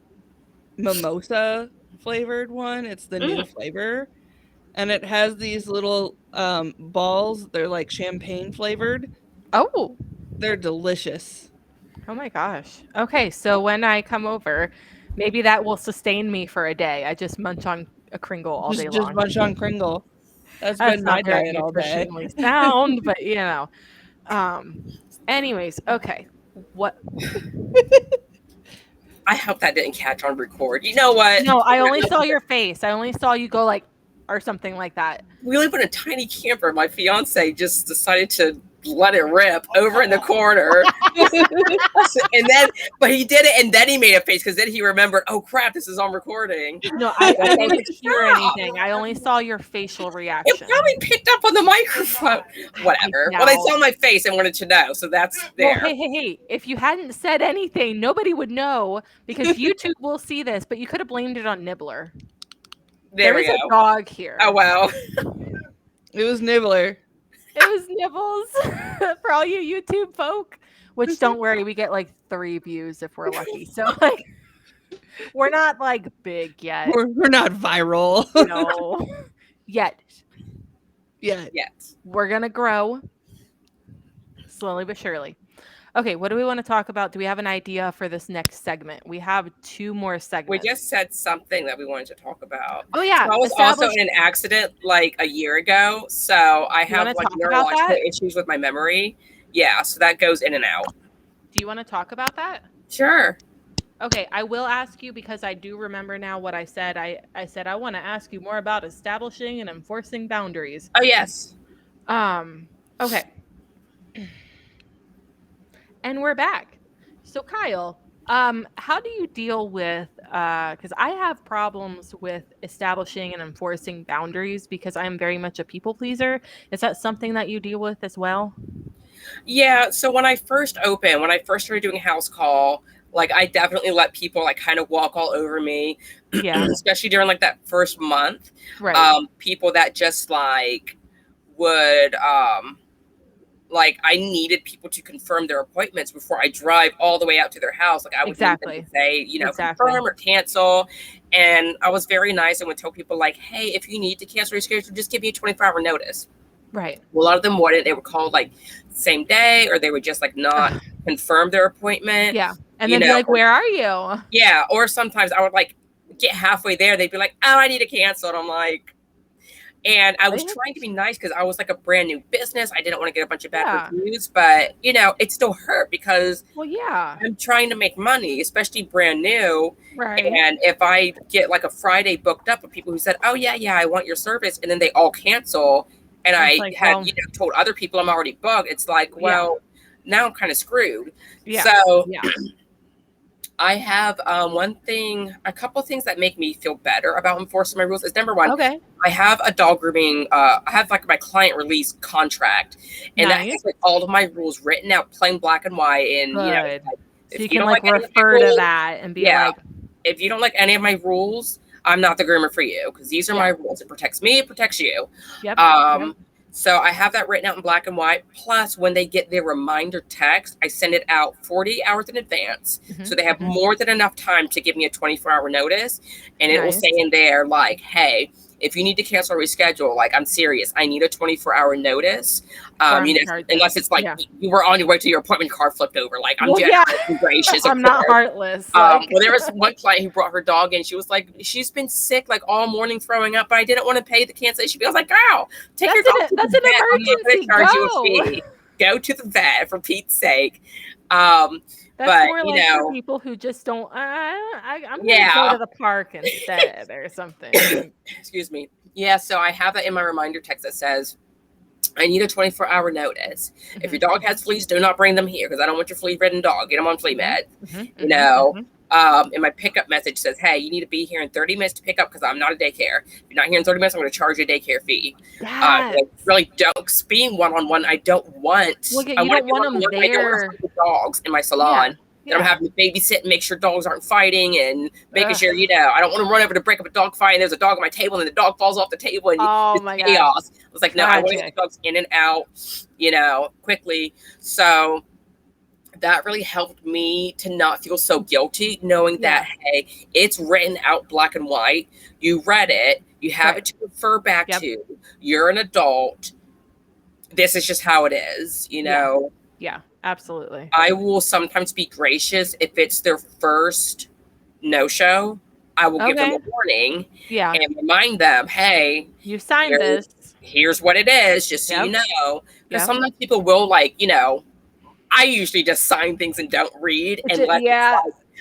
mimosa flavored one. It's the new flavor. And it has these little balls. They're like champagne flavored. Oh. They're delicious. Oh my gosh. Okay, so when I come over, maybe that will sustain me for a day. I just munch on a Kringle all day long. Just munch on Kringle. That's been my diet all day. Sound, but you know. Anyways, okay. What? I hope that didn't catch on record. You know what? No, I only saw your face. I only saw you go like, or something like that. We live in a tiny camper. My fiance just decided to let it rip over in the corner. But he did it, and then he made a face because then he remembered, oh crap, this is on recording. No, I didn't hear anything. I only saw your facial reaction. It probably picked up on the microphone. Whatever. Well, they saw my face and wanted to know, so that's there. Well, hey. If you hadn't said anything, nobody would know because YouTube will see this, but you could have blamed it on Nibbler. There we go. A dog here. Oh, wow. It was Nibbler. It was Nibbles for all you YouTube folk, which don't worry, we get like 3 views if we're lucky. So like, we're not like big yet. We're not viral. No, yet. We're going to grow slowly but surely. Okay, what do we want to talk about? Do we have an idea for this next segment? We have 2 more segments. We just said something that we wanted to talk about. Oh, yeah. So I was also in an accident like a year ago. So I have like neurological issues with my memory. Yeah, so that goes in and out. Do you want to talk about that? Sure. Okay, I will ask you because I do remember now what I said. I said I want to ask you more about establishing and enforcing boundaries. Oh, yes. Okay. And we're back. So Kyle, how do you deal with, because I have problems with establishing and enforcing boundaries because I am very much a people pleaser. Is that something that you deal with as well? Yeah. So when I first started doing house call, like I definitely let people like kind of walk all over me. Yeah. Especially during like that first month. Right. People that just like would, like I needed people to confirm their appointments before I drive all the way out to their house. Like I would need them to say, confirm or cancel. And I was very nice and would tell people like, hey, if you need to cancel or reschedule, just give me a 24-hour notice. Right. Well, a lot of them wouldn't. They would call like same day, or they would just like not confirm their appointment. Yeah. And then be like, where are you? Yeah. Or sometimes I would like get halfway there. They'd be like, oh, I need to cancel. And I'm like, and I was trying to be nice because I was like a brand new business. I didn't want to get a bunch of bad reviews, but it still hurt because I'm trying to make money, especially brand new. Right. And if I get like a Friday booked up with people who said, oh yeah, I want your service. And then they all cancel. And I had told other people I'm already booked. It's like, well, now I'm kind of screwed. Yeah. So I have a couple of things that make me feel better about enforcing my rules is number one, I have a dog grooming, I have like my client release contract, and that has like all of my rules written out plain black and white. And so you can like refer to that and be like, if you don't like any of my rules, I'm not the groomer for you because these are my rules. It protects me. It protects you. Yep. So I have that written out in black and white. Plus, when they get their reminder text, I send it out 40 hours in advance. So they have more than enough time to give me a 24-hour notice. And it will say in there, like, hey, if you need to cancel or reschedule, like, I'm serious. I need a 24-hour notice. Unless it's like you were on your way to your appointment, car flipped over. Like, I'm just gracious. I'm not heartless. Well, there was one client who brought her dog in. She was like, she's been sick like all morning throwing up, but I didn't want to pay the cancellation fee. I was like, girl, take your dog to the vet. I'm not going to charge you a fee. Go to the vet for Pete's sake. That's more like for people who just don't. I'm gonna go to the park instead or something. Excuse me. Yeah, so I have that in my reminder text that says, I need a 24-hour notice. If your dog has fleas, do not bring them here because I don't want your flea-ridden dog. Get them on flea med. And my pickup message says, hey, you need to be here in 30 minutes to pick up because I'm not a daycare. If you're not here in 30 minutes, I'm going to charge you a daycare fee. I really don't. Being one-on-one, I don't want. Well, you don't want them there. I don't want to dogs in my salon. And I'm having to babysit and make sure dogs aren't fighting and making sure, I don't want to run over to break up a dog fight and there's a dog on my table and the dog falls off the table and it's chaos. I was like, no, I want to get dogs in and out, quickly. So that really helped me to not feel so guilty knowing that, hey, it's written out black and white. You read it. You have it to refer back to. You're an adult. This is just how it is, Yeah, absolutely. I will sometimes be gracious if it's their first no-show. I will give them a warning and remind them, hey, you signed this. Here's what it is, just so you know. Because sometimes people will I usually just sign things and don't read.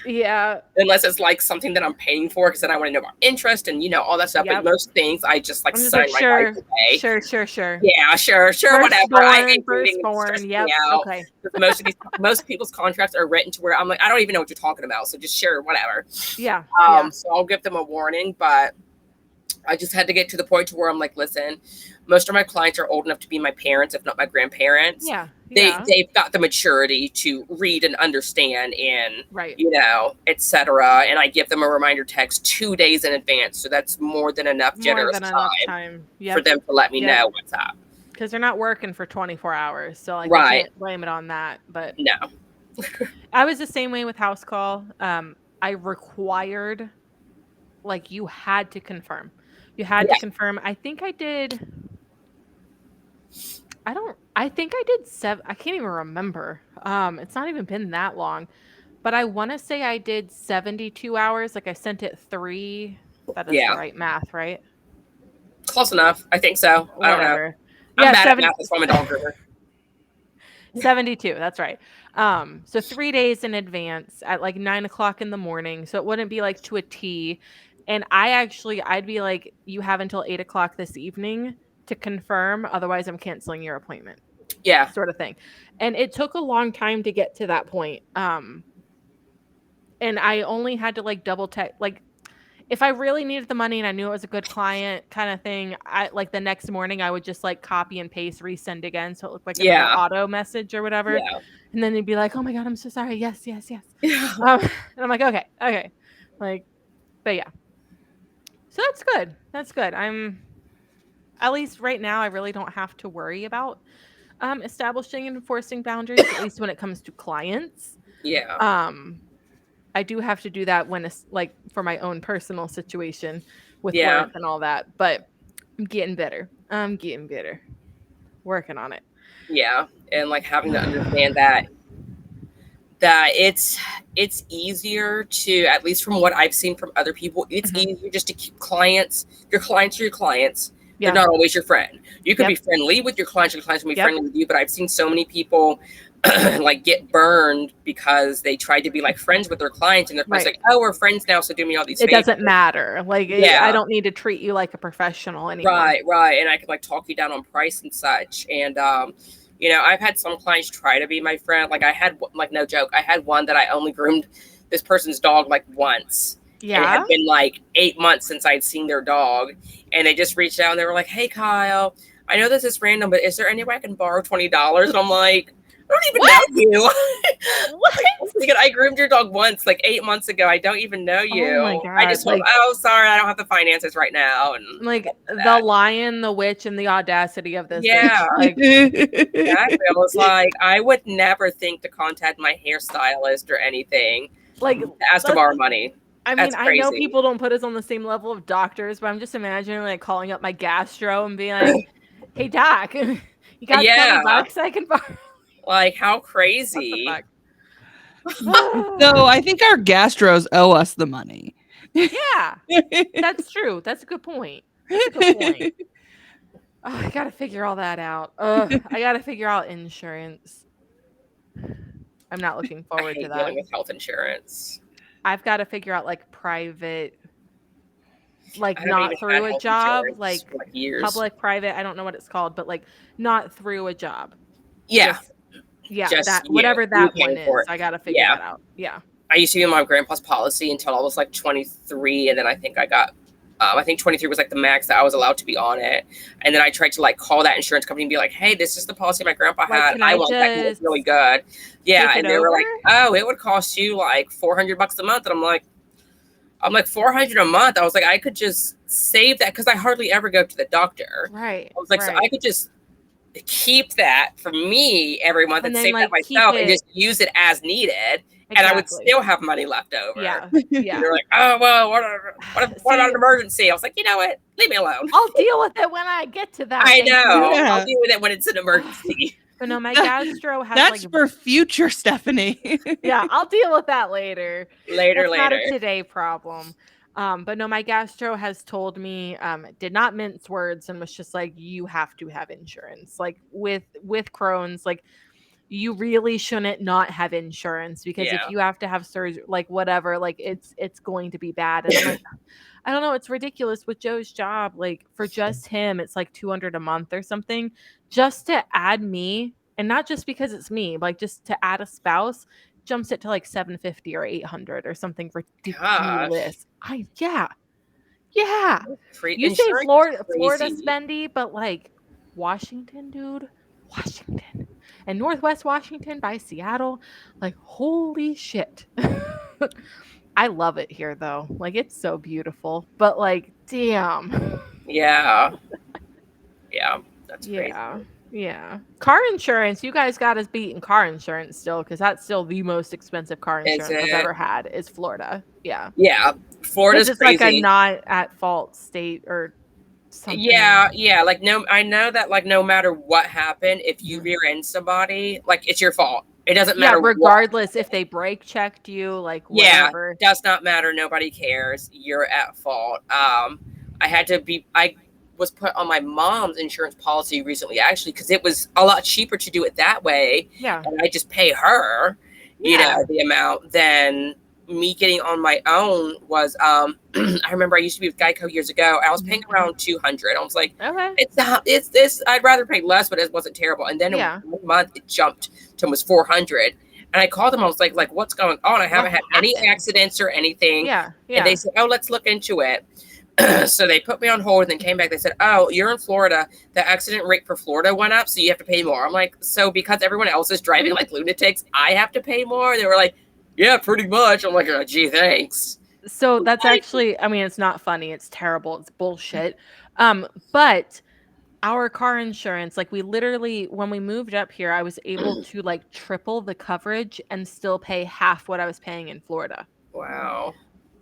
Unless it's like something that I'm paying for because then I want to know about interest and all that stuff. But most things I just sign right away. Sure. Yeah, sure, whatever. I hate firstborn. Yep. Okay. Most people's contracts are written to where I'm like, I don't even know what you're talking about. So just sure, whatever. Yeah. So I'll give them a warning, but I just had to get to the point to where I'm like, listen, most of my clients are old enough to be my parents, if not my grandparents. They've got the maturity to read and understand and, et cetera. And I give them a reminder text 2 days in advance. So that's more than enough generous time for them to let me know what's up. Because they're not working for 24 hours. So I can't blame it on that. But no. I was the same way with house call. I required, you had to confirm. You had to confirm. I think I did 7. I can't even remember. It's not even been that long, but I want to say I did 72 hours. I sent it 3. That is the right math, right? Close enough. I think so. Whatever. I don't know. I'm bad at math. That's why I'm a dog groomer. 72. That's right. So 3 days in advance at 9:00 in the morning. So it wouldn't be to a T. And I'd be like, you have until 8:00 this evening to confirm. Otherwise, I'm canceling your appointment. Yeah. Sort of thing. And it took a long time to get to that point. And I only had to double check. If I really needed the money and I knew it was a good client kind of thing, I the next morning I would just copy and paste, resend again. So it looked like an auto message or whatever. Yeah. And then they'd be like, oh my God, I'm so sorry. Yes. And I'm like, okay. But yeah. So that's good. I'm, at least right now, I really don't have to worry about establishing and enforcing boundaries, at least when it comes to clients. Yeah. I do have to do that when it's for my own personal situation with work and all that, but I'm getting better. Working on it. Yeah. And having to understand that it's easier to, at least from what I've seen from other people, it's easier just to keep clients. Your clients are your clients. They're not always your friend. You can be friendly with your clients. Your clients can be friendly with you. But I've seen so many people get burned because they tried to be friends with their clients, and their clients oh, we're friends now, so do me all these favors. It doesn't matter. I don't need to treat you like a professional anymore. Right. And I can talk you down on price and such. And I've had some clients try to be my friend. I had no joke. I had one that I only groomed this person's dog once. Yeah. And it had been 8 months since I'd seen their dog. And they just reached out and they were like, hey, Kyle, I know this is random, but is there any way I can borrow $20? And I'm like, I don't even know you. What? I groomed your dog once, like 8 months ago. I don't even know you. Oh my God. I just told him, oh, sorry, I don't have the finances right now. And like the lion, the witch, and the audacity of this. Yeah. Bitch. Like, exactly. I was like, I would never think to contact my hairstylist or anything. Like, ask to borrow money. I mean, I know people don't put us on the same level of doctors, but I'm just imagining like calling up my gastro and being like, hey, doc, you got $20 I can borrow? Like, how crazy. So I think our gastros owe us the money. Yeah, that's true. That's a good point. That's a good point. Oh, I gotta figure all that out. I gotta figure out insurance. I'm not looking forward to that. Dealing with health insurance. I've got to figure out like private, like not through a job, like public, private. I don't know what it's called, but like not through a job. Yeah. Just that whatever that one is. I got to figure that out. Yeah. I used to be on my grandpa's policy until I was like 23, and then I think I got. I think 23 was like the max that I was allowed to be on it. And then I tried to like call that insurance company and be like, hey, this is the policy my grandpa had. I want that because it's really good. Yeah. And they were like, oh, it would cost you like $400 a month. And I'm like, $400 a month. I was like, I could just save that because I hardly ever go to the doctor. Right. I was like, so I could just keep that for me every month and save that myself and just use it as needed. Exactly. And I would still have money left over. Yeah. They're like, oh, well, what about an emergency? I was like, you know what? Leave me alone. I'll deal with it when I get to that. I know. Yeah. I'll deal with it when it's an emergency. But no, my gastro has That's like, for future Stephanie. Yeah, I'll deal with that later. Later. Not a today problem. But no, my gastro has told me, did not mince words and was just like, you have to have insurance. Like with Crohn's, like, you really shouldn't not have insurance because if you have to have surgery, like whatever, like it's going to be bad. And I'm like, I don't know, it's ridiculous with Joe's job. Like for just him, it's like $200 a month or something just to add me. And not just because it's me, like just to add a spouse jumps it to like $750 or $800 or something ridiculous. Yeah. You say Florida spendy, but like Washington, dude, Washington. And Northwest Washington by Seattle, like, holy shit. I love it here, though. Like, it's so beautiful. But, like, damn. Yeah. That's crazy. Yeah. Car insurance. You guys got us beat in car insurance still, because that's still the most expensive car insurance I've ever had is Florida. Yeah. Yeah. Florida's crazy. It's like a not at fault state or something. Yeah. Like I know that like no matter what happened, if you rear end somebody, like it's your fault. It doesn't matter. Regardless if they brake checked you, like whatever. Yeah, does not matter. Nobody cares. You're at fault. I was put on my mom's insurance policy recently, actually, because it was a lot cheaper to do it that way. Yeah. And I just pay her, the amount than me getting on my own was I remember I used to be with Geico years ago. I was paying around $200. I was like, okay, it's this. I'd rather pay less, but it wasn't terrible. And then in 1 month it jumped to almost $400. And I called them. I was like, what's going on? I haven't had any accidents or anything. Yeah. And they said, oh, let's look into it. So they put me on hold and then came back. They said, oh, you're in Florida. The accident rate for Florida went up, so you have to pay more. I'm like, so because everyone else is driving like lunatics, I have to pay more? They were like, yeah, pretty much. I'm like, oh, gee, thanks. So that's actually, I mean, it's not funny. It's terrible. It's bullshit. But our car insurance, like we literally, when we moved up here, I was able to like triple the coverage and still pay half what I was paying in Florida. Wow.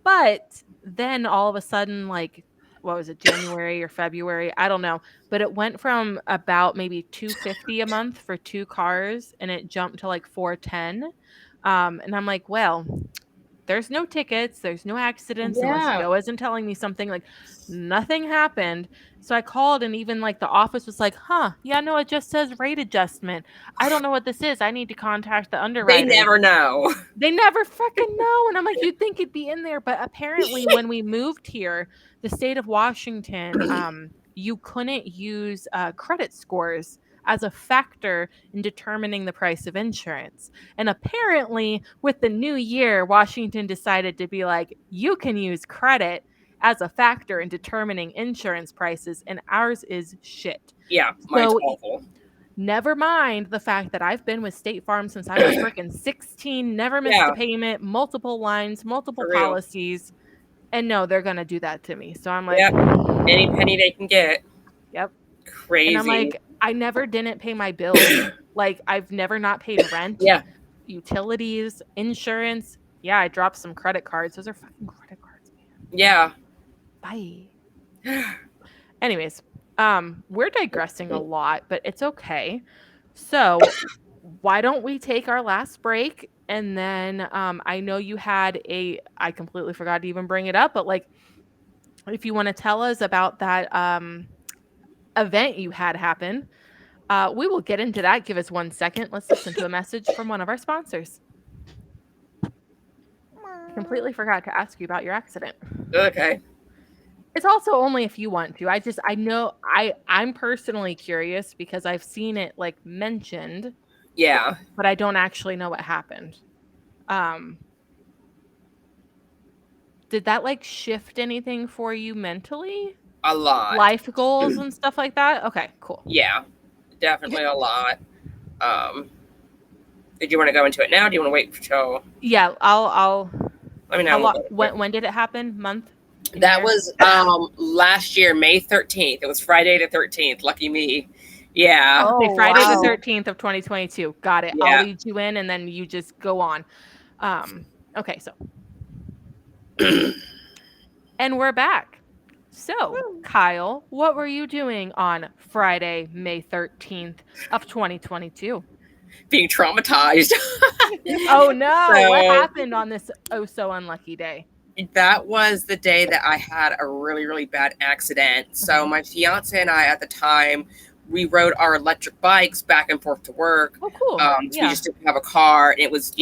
But then all of a sudden, like, what was it, January or February? I don't know. But it went from about maybe $250 a month for 2 cars, and it jumped to like $410. And I'm like, well, there's no tickets, there's no accidents, unless Joe isn't telling me something. Like, nothing happened. So I called, and even like the office was like, no, it just says rate adjustment. I don't know what this is. I need to contact the underwriter. They never know. They never freaking know. And I'm like, you'd think it'd be in there. But apparently when we moved here, the state of Washington, you couldn't use credit scores as a factor in determining the price of insurance. And apparently with the new year, Washington decided to be like, you can use credit as a factor in determining insurance prices, and ours is shit. Yeah, mine's awful. Never mind the fact that I've been with State Farm since I was freaking 16, never missed a payment, multiple lines, multiple policies. And no, they're going to do that to me. So I'm like, any penny they can get. Yep. Crazy. And I'm like, I never didn't pay my bills. Like, I've never not paid rent, utilities, insurance. Yeah, I dropped some credit cards. Those are fucking credit cards, man. Yeah. Bye. Anyways, we're digressing a lot, but it's okay. So why don't we take our last break? And then I know you had I completely forgot to even bring it up, but like, if you want to tell us about that event you had happen, we will get into that. Give us 1 second. Let's listen to a message from one of our sponsors. Completely forgot to ask you about your accident. Okay. It's also only if you want to. I know I'm personally curious because I've seen it like mentioned. Yeah. But I don't actually know what happened. Did that like shift anything for you mentally? A lot. Life goals and stuff like that? Okay, cool. Yeah. Definitely a lot. Did you want to go into it now? Do you want to wait till? Yeah, I'll let me know. When did it happen? Month? That was last year, May 13th. It was Friday the 13th. Lucky me. Yeah. Okay, Friday the 13th of 2022. Got it. Yeah. I'll lead you in and then you just go on. Okay, so. And we're back. So, Kyle, what were you doing on Friday, May 13th of 2022? Being traumatized. Oh no, so, what happened on this so unlucky day? That was the day that I had a really, really bad accident. So my fiance and I at the time, we rode our electric bikes back and forth to work. Oh, cool. So we just didn't have a car. And it was,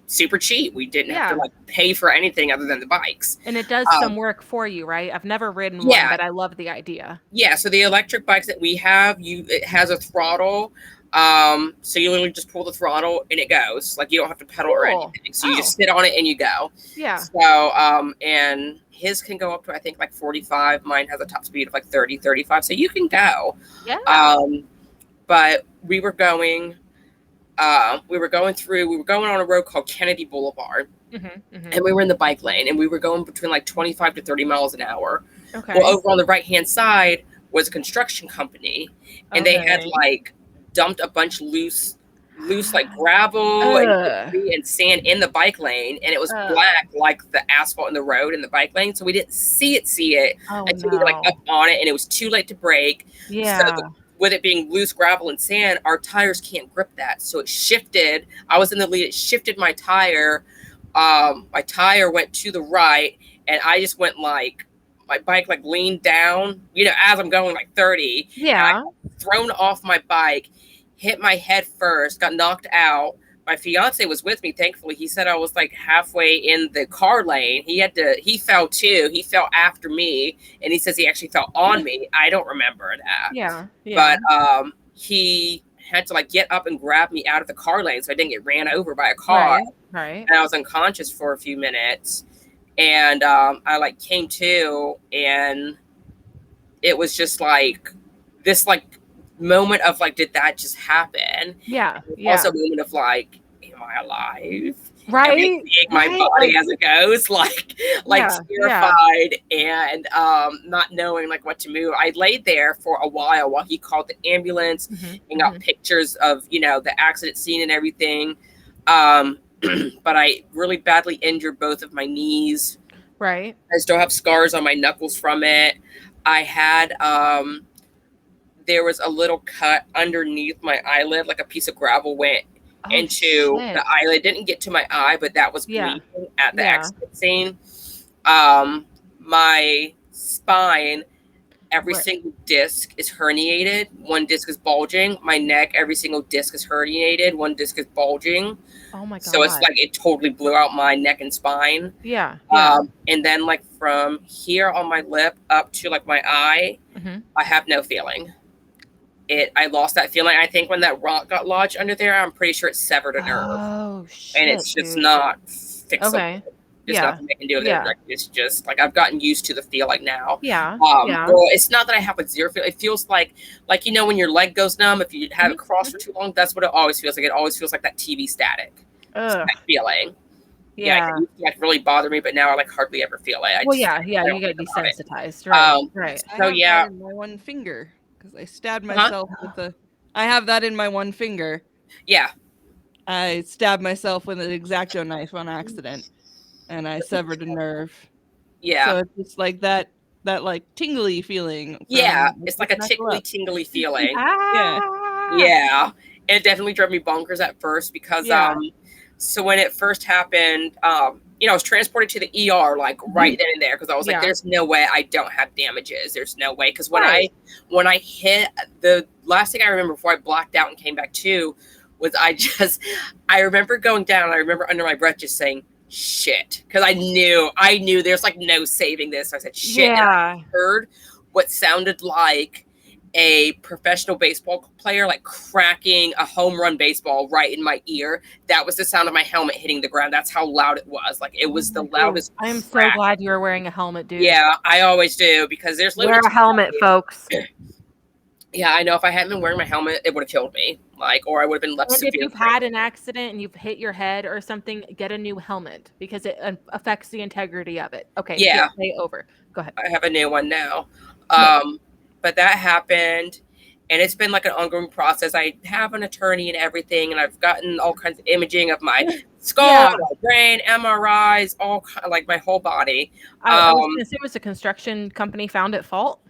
super cheap. We didn't have to like pay for anything other than the bikes. And it does some work for you, right? I've never ridden one, but I love the idea. Yeah. So the electric bikes that we have, it has a throttle. So you literally just pull the throttle and it goes. Like you don't have to pedal or anything. So you just sit on it and you go. Yeah. So and his can go up to I think like 45. Mine has a top speed of like 30, 35. So you can go. Yeah. But we were going on a road called Kennedy Boulevard. And we were in the bike lane and we were going between like 25 to 30 miles an hour. Okay. Well, over on the right hand side was a construction company and they had like dumped a bunch loose like gravel and sand in the bike lane, and it was black like the asphalt in the road in the bike lane, so we didn't see it until we were like up on it, and it was too late to brake. So with it being loose gravel and sand, our tires can't grip that, so it shifted. I was in the lead. It shifted my tire. My tire went to the right, and I just went like my bike like leaned down, as I'm going like 30. Yeah. And I thrown off my bike, hit my head first, got knocked out. My fiance was with me, thankfully. He said I was like halfway in the car lane. He fell too. He fell after me, and he says he actually fell on me. I don't remember that. Yeah. But he had to like get up and grab me out of the car lane so I didn't get ran over by a car. Right. And I was unconscious for a few minutes. And I like came to, and it was just like this like moment of like, did that just happen? Yeah. Also a moment of like, am I alive? Right. Seeing my body as it goes, like terrified and not knowing like what to move. I laid there for a while he called the ambulance and got pictures of the accident scene and everything. But I really badly injured both of my knees. Right. I still have scars on my knuckles from it. I had there was a little cut underneath my eyelid, like a piece of gravel went into the eyelid. Didn't get to my eye, but that was bleeding at the accident scene. My spine, every single disc is herniated. One disc is bulging. My neck, every single disc is herniated. One disc is bulging. Oh my God. So it's like it totally blew out my neck and spine. Yeah. And then like from here on my lip up to like my eye, I have no feeling. I lost that feeling. I think when that rock got lodged under there, I'm pretty sure it severed a nerve. Oh shit. And it's just not fixable. Okay. There's nothing I can do with it. Like, it's just like I've gotten used to the feeling now. Yeah. Well, it's not that I have like zero feel. It feels like you know when your leg goes numb if you have it crossed for too long. That's what it always feels like. It always feels like that TV static that feeling. Yeah, it used to like really bother me, but now I like hardly ever feel it. You get desensitized, right? Right. So yeah, in my one finger because I stabbed myself with a. I have that in my one finger. Yeah. I stabbed myself with an X-Acto knife on accident, and I severed a nerve. Yeah. So it's just like that like tingly feeling. It's like a tingly feeling. Ah. Yeah. It definitely drove me bonkers at first because so when it first happened, you know, I was transported to the ER like right then and there because I was like, there's no way I don't have damages. There's no way. Because when I hit, the last thing I remember before I blacked out and came back to was I remember going down and I remember under my breath just saying, shit. Because I knew there's like no saving this. So I said, shit. And I heard what sounded like a professional baseball player like cracking a home run baseball right in my ear. That was the sound of my helmet hitting the ground. That's how loud it was. Like it was the loudest. I'm so glad you're wearing a helmet, dude. Yeah, I always do because there's wear a helmet, folks. Yeah, I know if I hadn't been wearing my helmet, it would have killed me. Like, or I would have been left severe. If you've had an accident and you've hit your head or something, get a new helmet because it affects the integrity of it. Okay. Yeah. Stay over. Go ahead. I have a new one now. But that happened, and it's been like an ongoing process. I have an attorney and everything, and I've gotten all kinds of imaging of my skull, my brain, MRIs, like my whole body. I was going to say, was the construction company found at fault?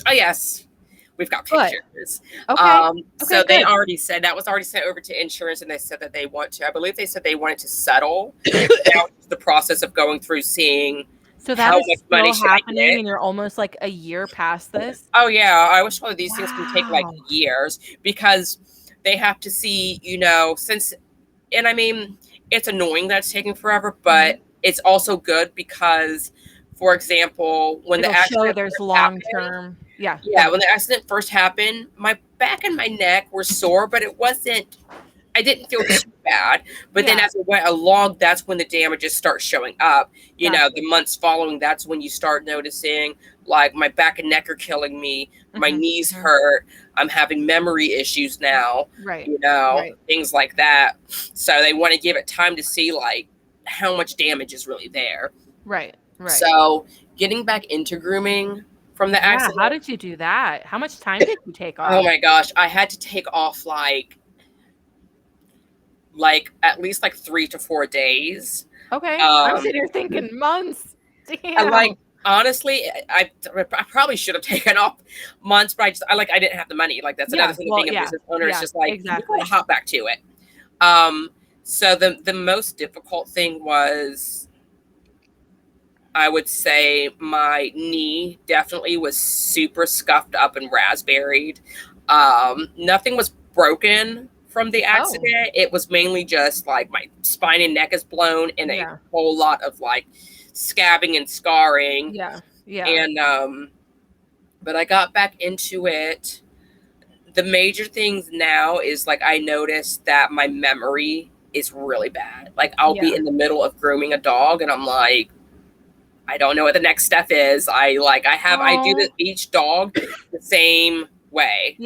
Oh, yes. We've got pictures. Okay. So they already said that was already sent over to insurance, and they said that they want to. I believe they said they wanted to settle. Now it's the process of going through seeing. So that is still happening, and you're almost like a year past this? Oh, yeah. I was told these things can take like years because they have to see, you know, and I mean, it's annoying that it's taking forever, but it's also good because, for example, when the accident there's long-term. Yeah. When the accident first happened, my back and my neck were sore, but I didn't feel too bad. But then as it went along, that's when the damages start showing up. You know, the months following, that's when you start noticing, like, my back and neck are killing me. My knees hurt. I'm having memory issues now. Right. You know, things like that. So they want to give it time to see, like, how much damage is really there. Right. So getting back into grooming from the accident. How did you do that? How much time did you take off? Oh my gosh. I had to take off like at least like 3 to 4 days. Okay. I'm sitting here thinking months. Damn. Like, honestly, I probably should have taken off months, but I didn't have the money. Like, that's another thing. Being a business owner is just like, you gotta hop back to it. So the most difficult thing was, I would say my knee definitely was super scuffed up and raspberried. Nothing was broken from the accident. It was mainly just like my spine and neck is blown and a whole lot of like scabbing and scarring. Yeah. And but I got back into it. The major things now is like I noticed that my memory is really bad. Like I'll be in the middle of grooming a dog and I'm like, I don't know what the next step is. I do this each dog the same way.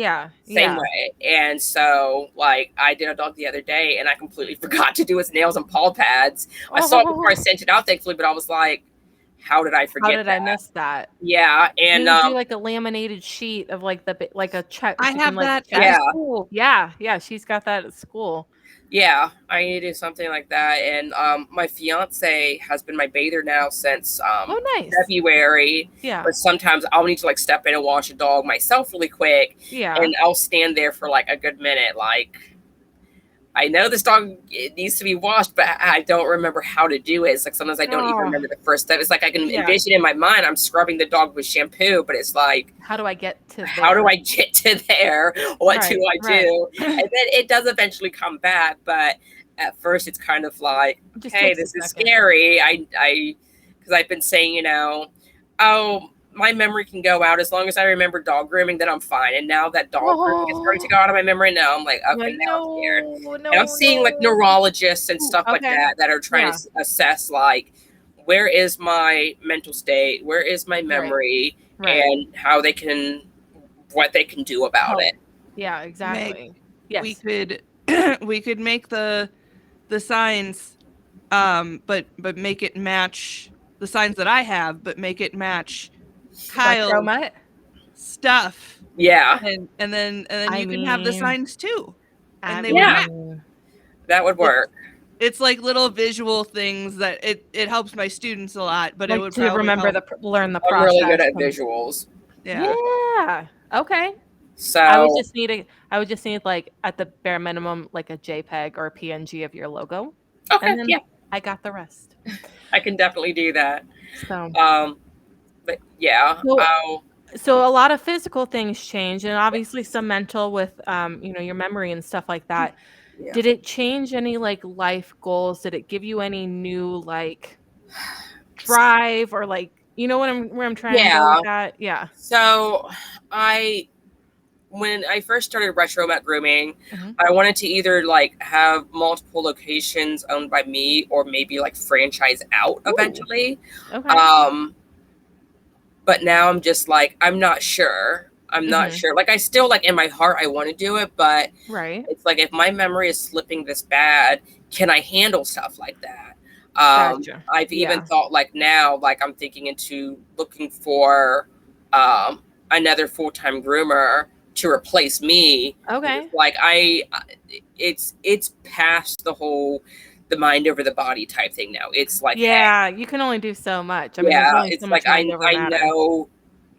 Same way. And so like I did a dog the other day and I completely forgot to do his nails and paw pads. I saw it before I sent it out, thankfully, but I was like, how did I forget? How did I miss that? Yeah. And you do like a laminated sheet of like a check. I have that at school. Yeah. She's got that at school. Yeah, I need to do something like that. And my fiance has been my bather now since February. Yeah. But sometimes I'll need to like step in and wash a dog myself really quick. Yeah. And I'll stand there for like a good minute. Like, I know this dog needs to be washed, but I don't remember how to do it. It's like sometimes I don't even remember the first step. It's like I can envision in my mind I'm scrubbing the dog with shampoo, but it's like, how do I get to there? How do I get to there? What do I do? And then it does eventually come back, but at first it's kind of like, hey, this is scary. Because I've been saying, you know, my memory can go out as long as I remember dog grooming, then I'm fine. And now that dog grooming is starting to go out of my memory, now I'm like, okay, now I'm scared. And I'm seeing like neurologists and stuff like that are trying to assess like where is my mental state? Where is my memory? Right. And what they can do about it. Yeah, exactly. Yes. We could make the signs, but make it match the signs that I have, but make it match Kyle's stuff. Yeah. And then you can have the signs too. And they would match. That would work. It's like little visual things that it helps my students a lot, but like it would to remember learn the process. I'm really good at visuals. Yeah. Okay. So I would just need like at the bare minimum like a JPEG or a PNG of your logo. Okay. And then I got the rest. I can definitely do that. So but yeah. So a lot of physical things change, and obviously some mental with your memory and stuff like that. Yeah. Did it change any like life goals? Did it give you any new like drive or like where I'm trying to go with that? Yeah. So when I first started Retro Met Grooming, I wanted to either like have multiple locations owned by me or maybe like franchise out eventually. Okay. But now I'm just like, I'm not sure. I'm not sure. Like I still like in my heart, I want to do it, but it's like, if my memory is slipping this bad, can I handle stuff like that? Gotcha. I've even thought like now, like I'm thinking into looking for another full-time groomer to replace me. Okay. Like it's past the mind over the body type thing now. It's like, hey, you can only do so much. I mean, there's only so much mind over matter. I know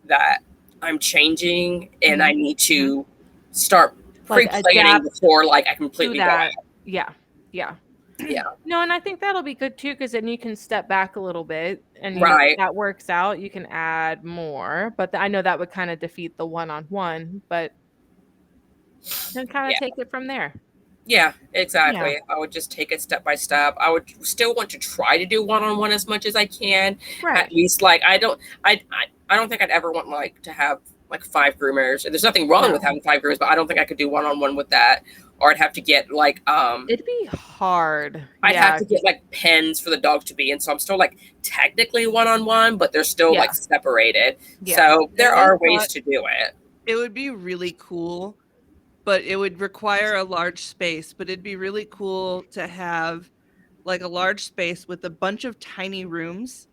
that I'm changing and I need to start pre-planning before like I completely go out. Yeah. No, and I think that'll be good too, because then you can step back a little bit, and if that works out, you can add more. But I know that would kind of defeat the one-on-one, but then kind of take it from there. Yeah, exactly. Yeah. I would just take it step by step. I would still want to try to do one-on-one as much as I can. Right. At least like I don't think I'd ever want like to have like 5 groomers. And there's nothing wrong with having 5 groomers, but I don't think I could do one-on-one with that. Or I'd have to get like it'd be hard. I'd have to get like pens for the dogs to be in. So I'm still like technically one-on-one, but they're still like separated. Yeah. So there are ways to do it. It would be really cool, but it would require a large space. But it'd be really cool to have like a large space with a bunch of tiny rooms.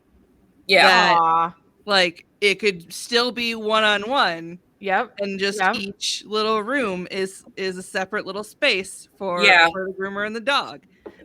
Yeah. Like it could still be one-on-one. Yep. And just each little room is a separate little space for the groomer and the dog.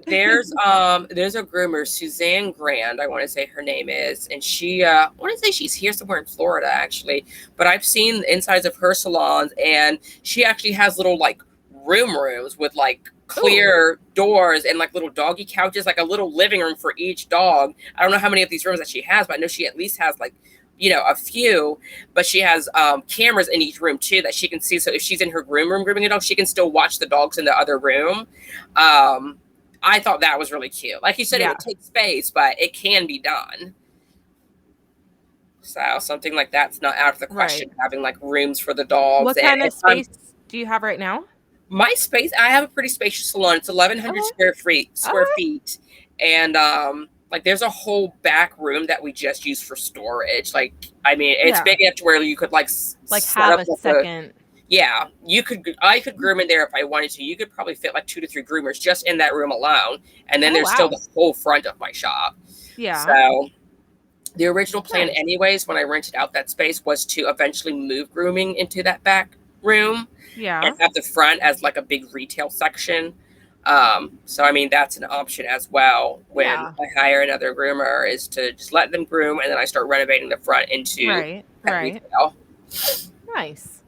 There's a groomer, Suzanne Grand, I want to say her name is, and she I want to say she's here somewhere in Florida actually, but I've seen the insides of her salons, and she actually has little like rooms with like clear doors and like little doggy couches, like a little living room for each dog. I don't know how many of these rooms that she has, but I know she at least has like a few, but she has cameras in each room too that she can see. So if she's in her room grooming a dog, she can still watch the dogs in the other room. I thought that was really cute. Like you said, it would take space, but it can be done. So something like that's not out of the question, having like rooms for the dogs. What kind of space do you have right now? My space, I have a pretty spacious salon. It's 1,100 square feet. And like there's a whole back room that we just use for storage. Like, I mean, it's big enough to where you could like have a second. I could groom in there if I wanted to. You could probably fit like 2 to 3 groomers just in that room alone. And then there's still the whole front of my shop. Yeah. So the original plan anyways, when I rented out that space, was to eventually move grooming into that back room. Yeah. And have the front as like a big retail section. So I mean, that's an option as well when I hire another groomer, is to just let them groom, and then I start renovating the front into retail. Nice.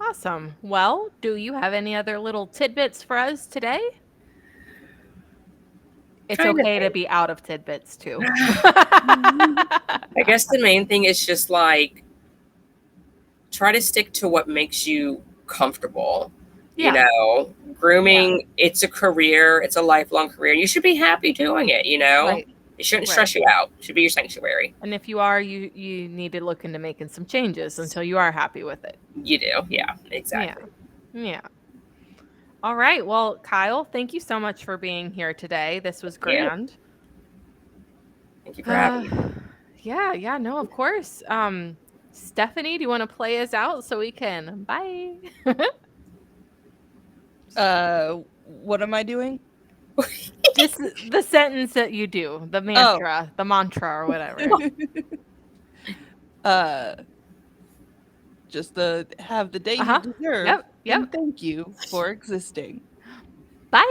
Awesome. Well, do you have any other little tidbits for us today? It's okay to be out of tidbits too. I guess the main thing is just like, try to stick to what makes you comfortable. Grooming, it's a career, it's a lifelong career. You should be happy doing it, It shouldn't stress you out. It should be your sanctuary. And if you are, you need to look into making some changes until you are happy with it. You do. Yeah, exactly. Yeah. All right. Well, Kyle, thank you so much for being here today. This was grand. Thank you for having me. Yeah, no, of course. Stephanie, do you want to play us out so we can bye? What am I doing? Just the sentence that you do, the mantra, the mantra or whatever. Just have the day you deserve. Yep. And thank you for existing. Bye.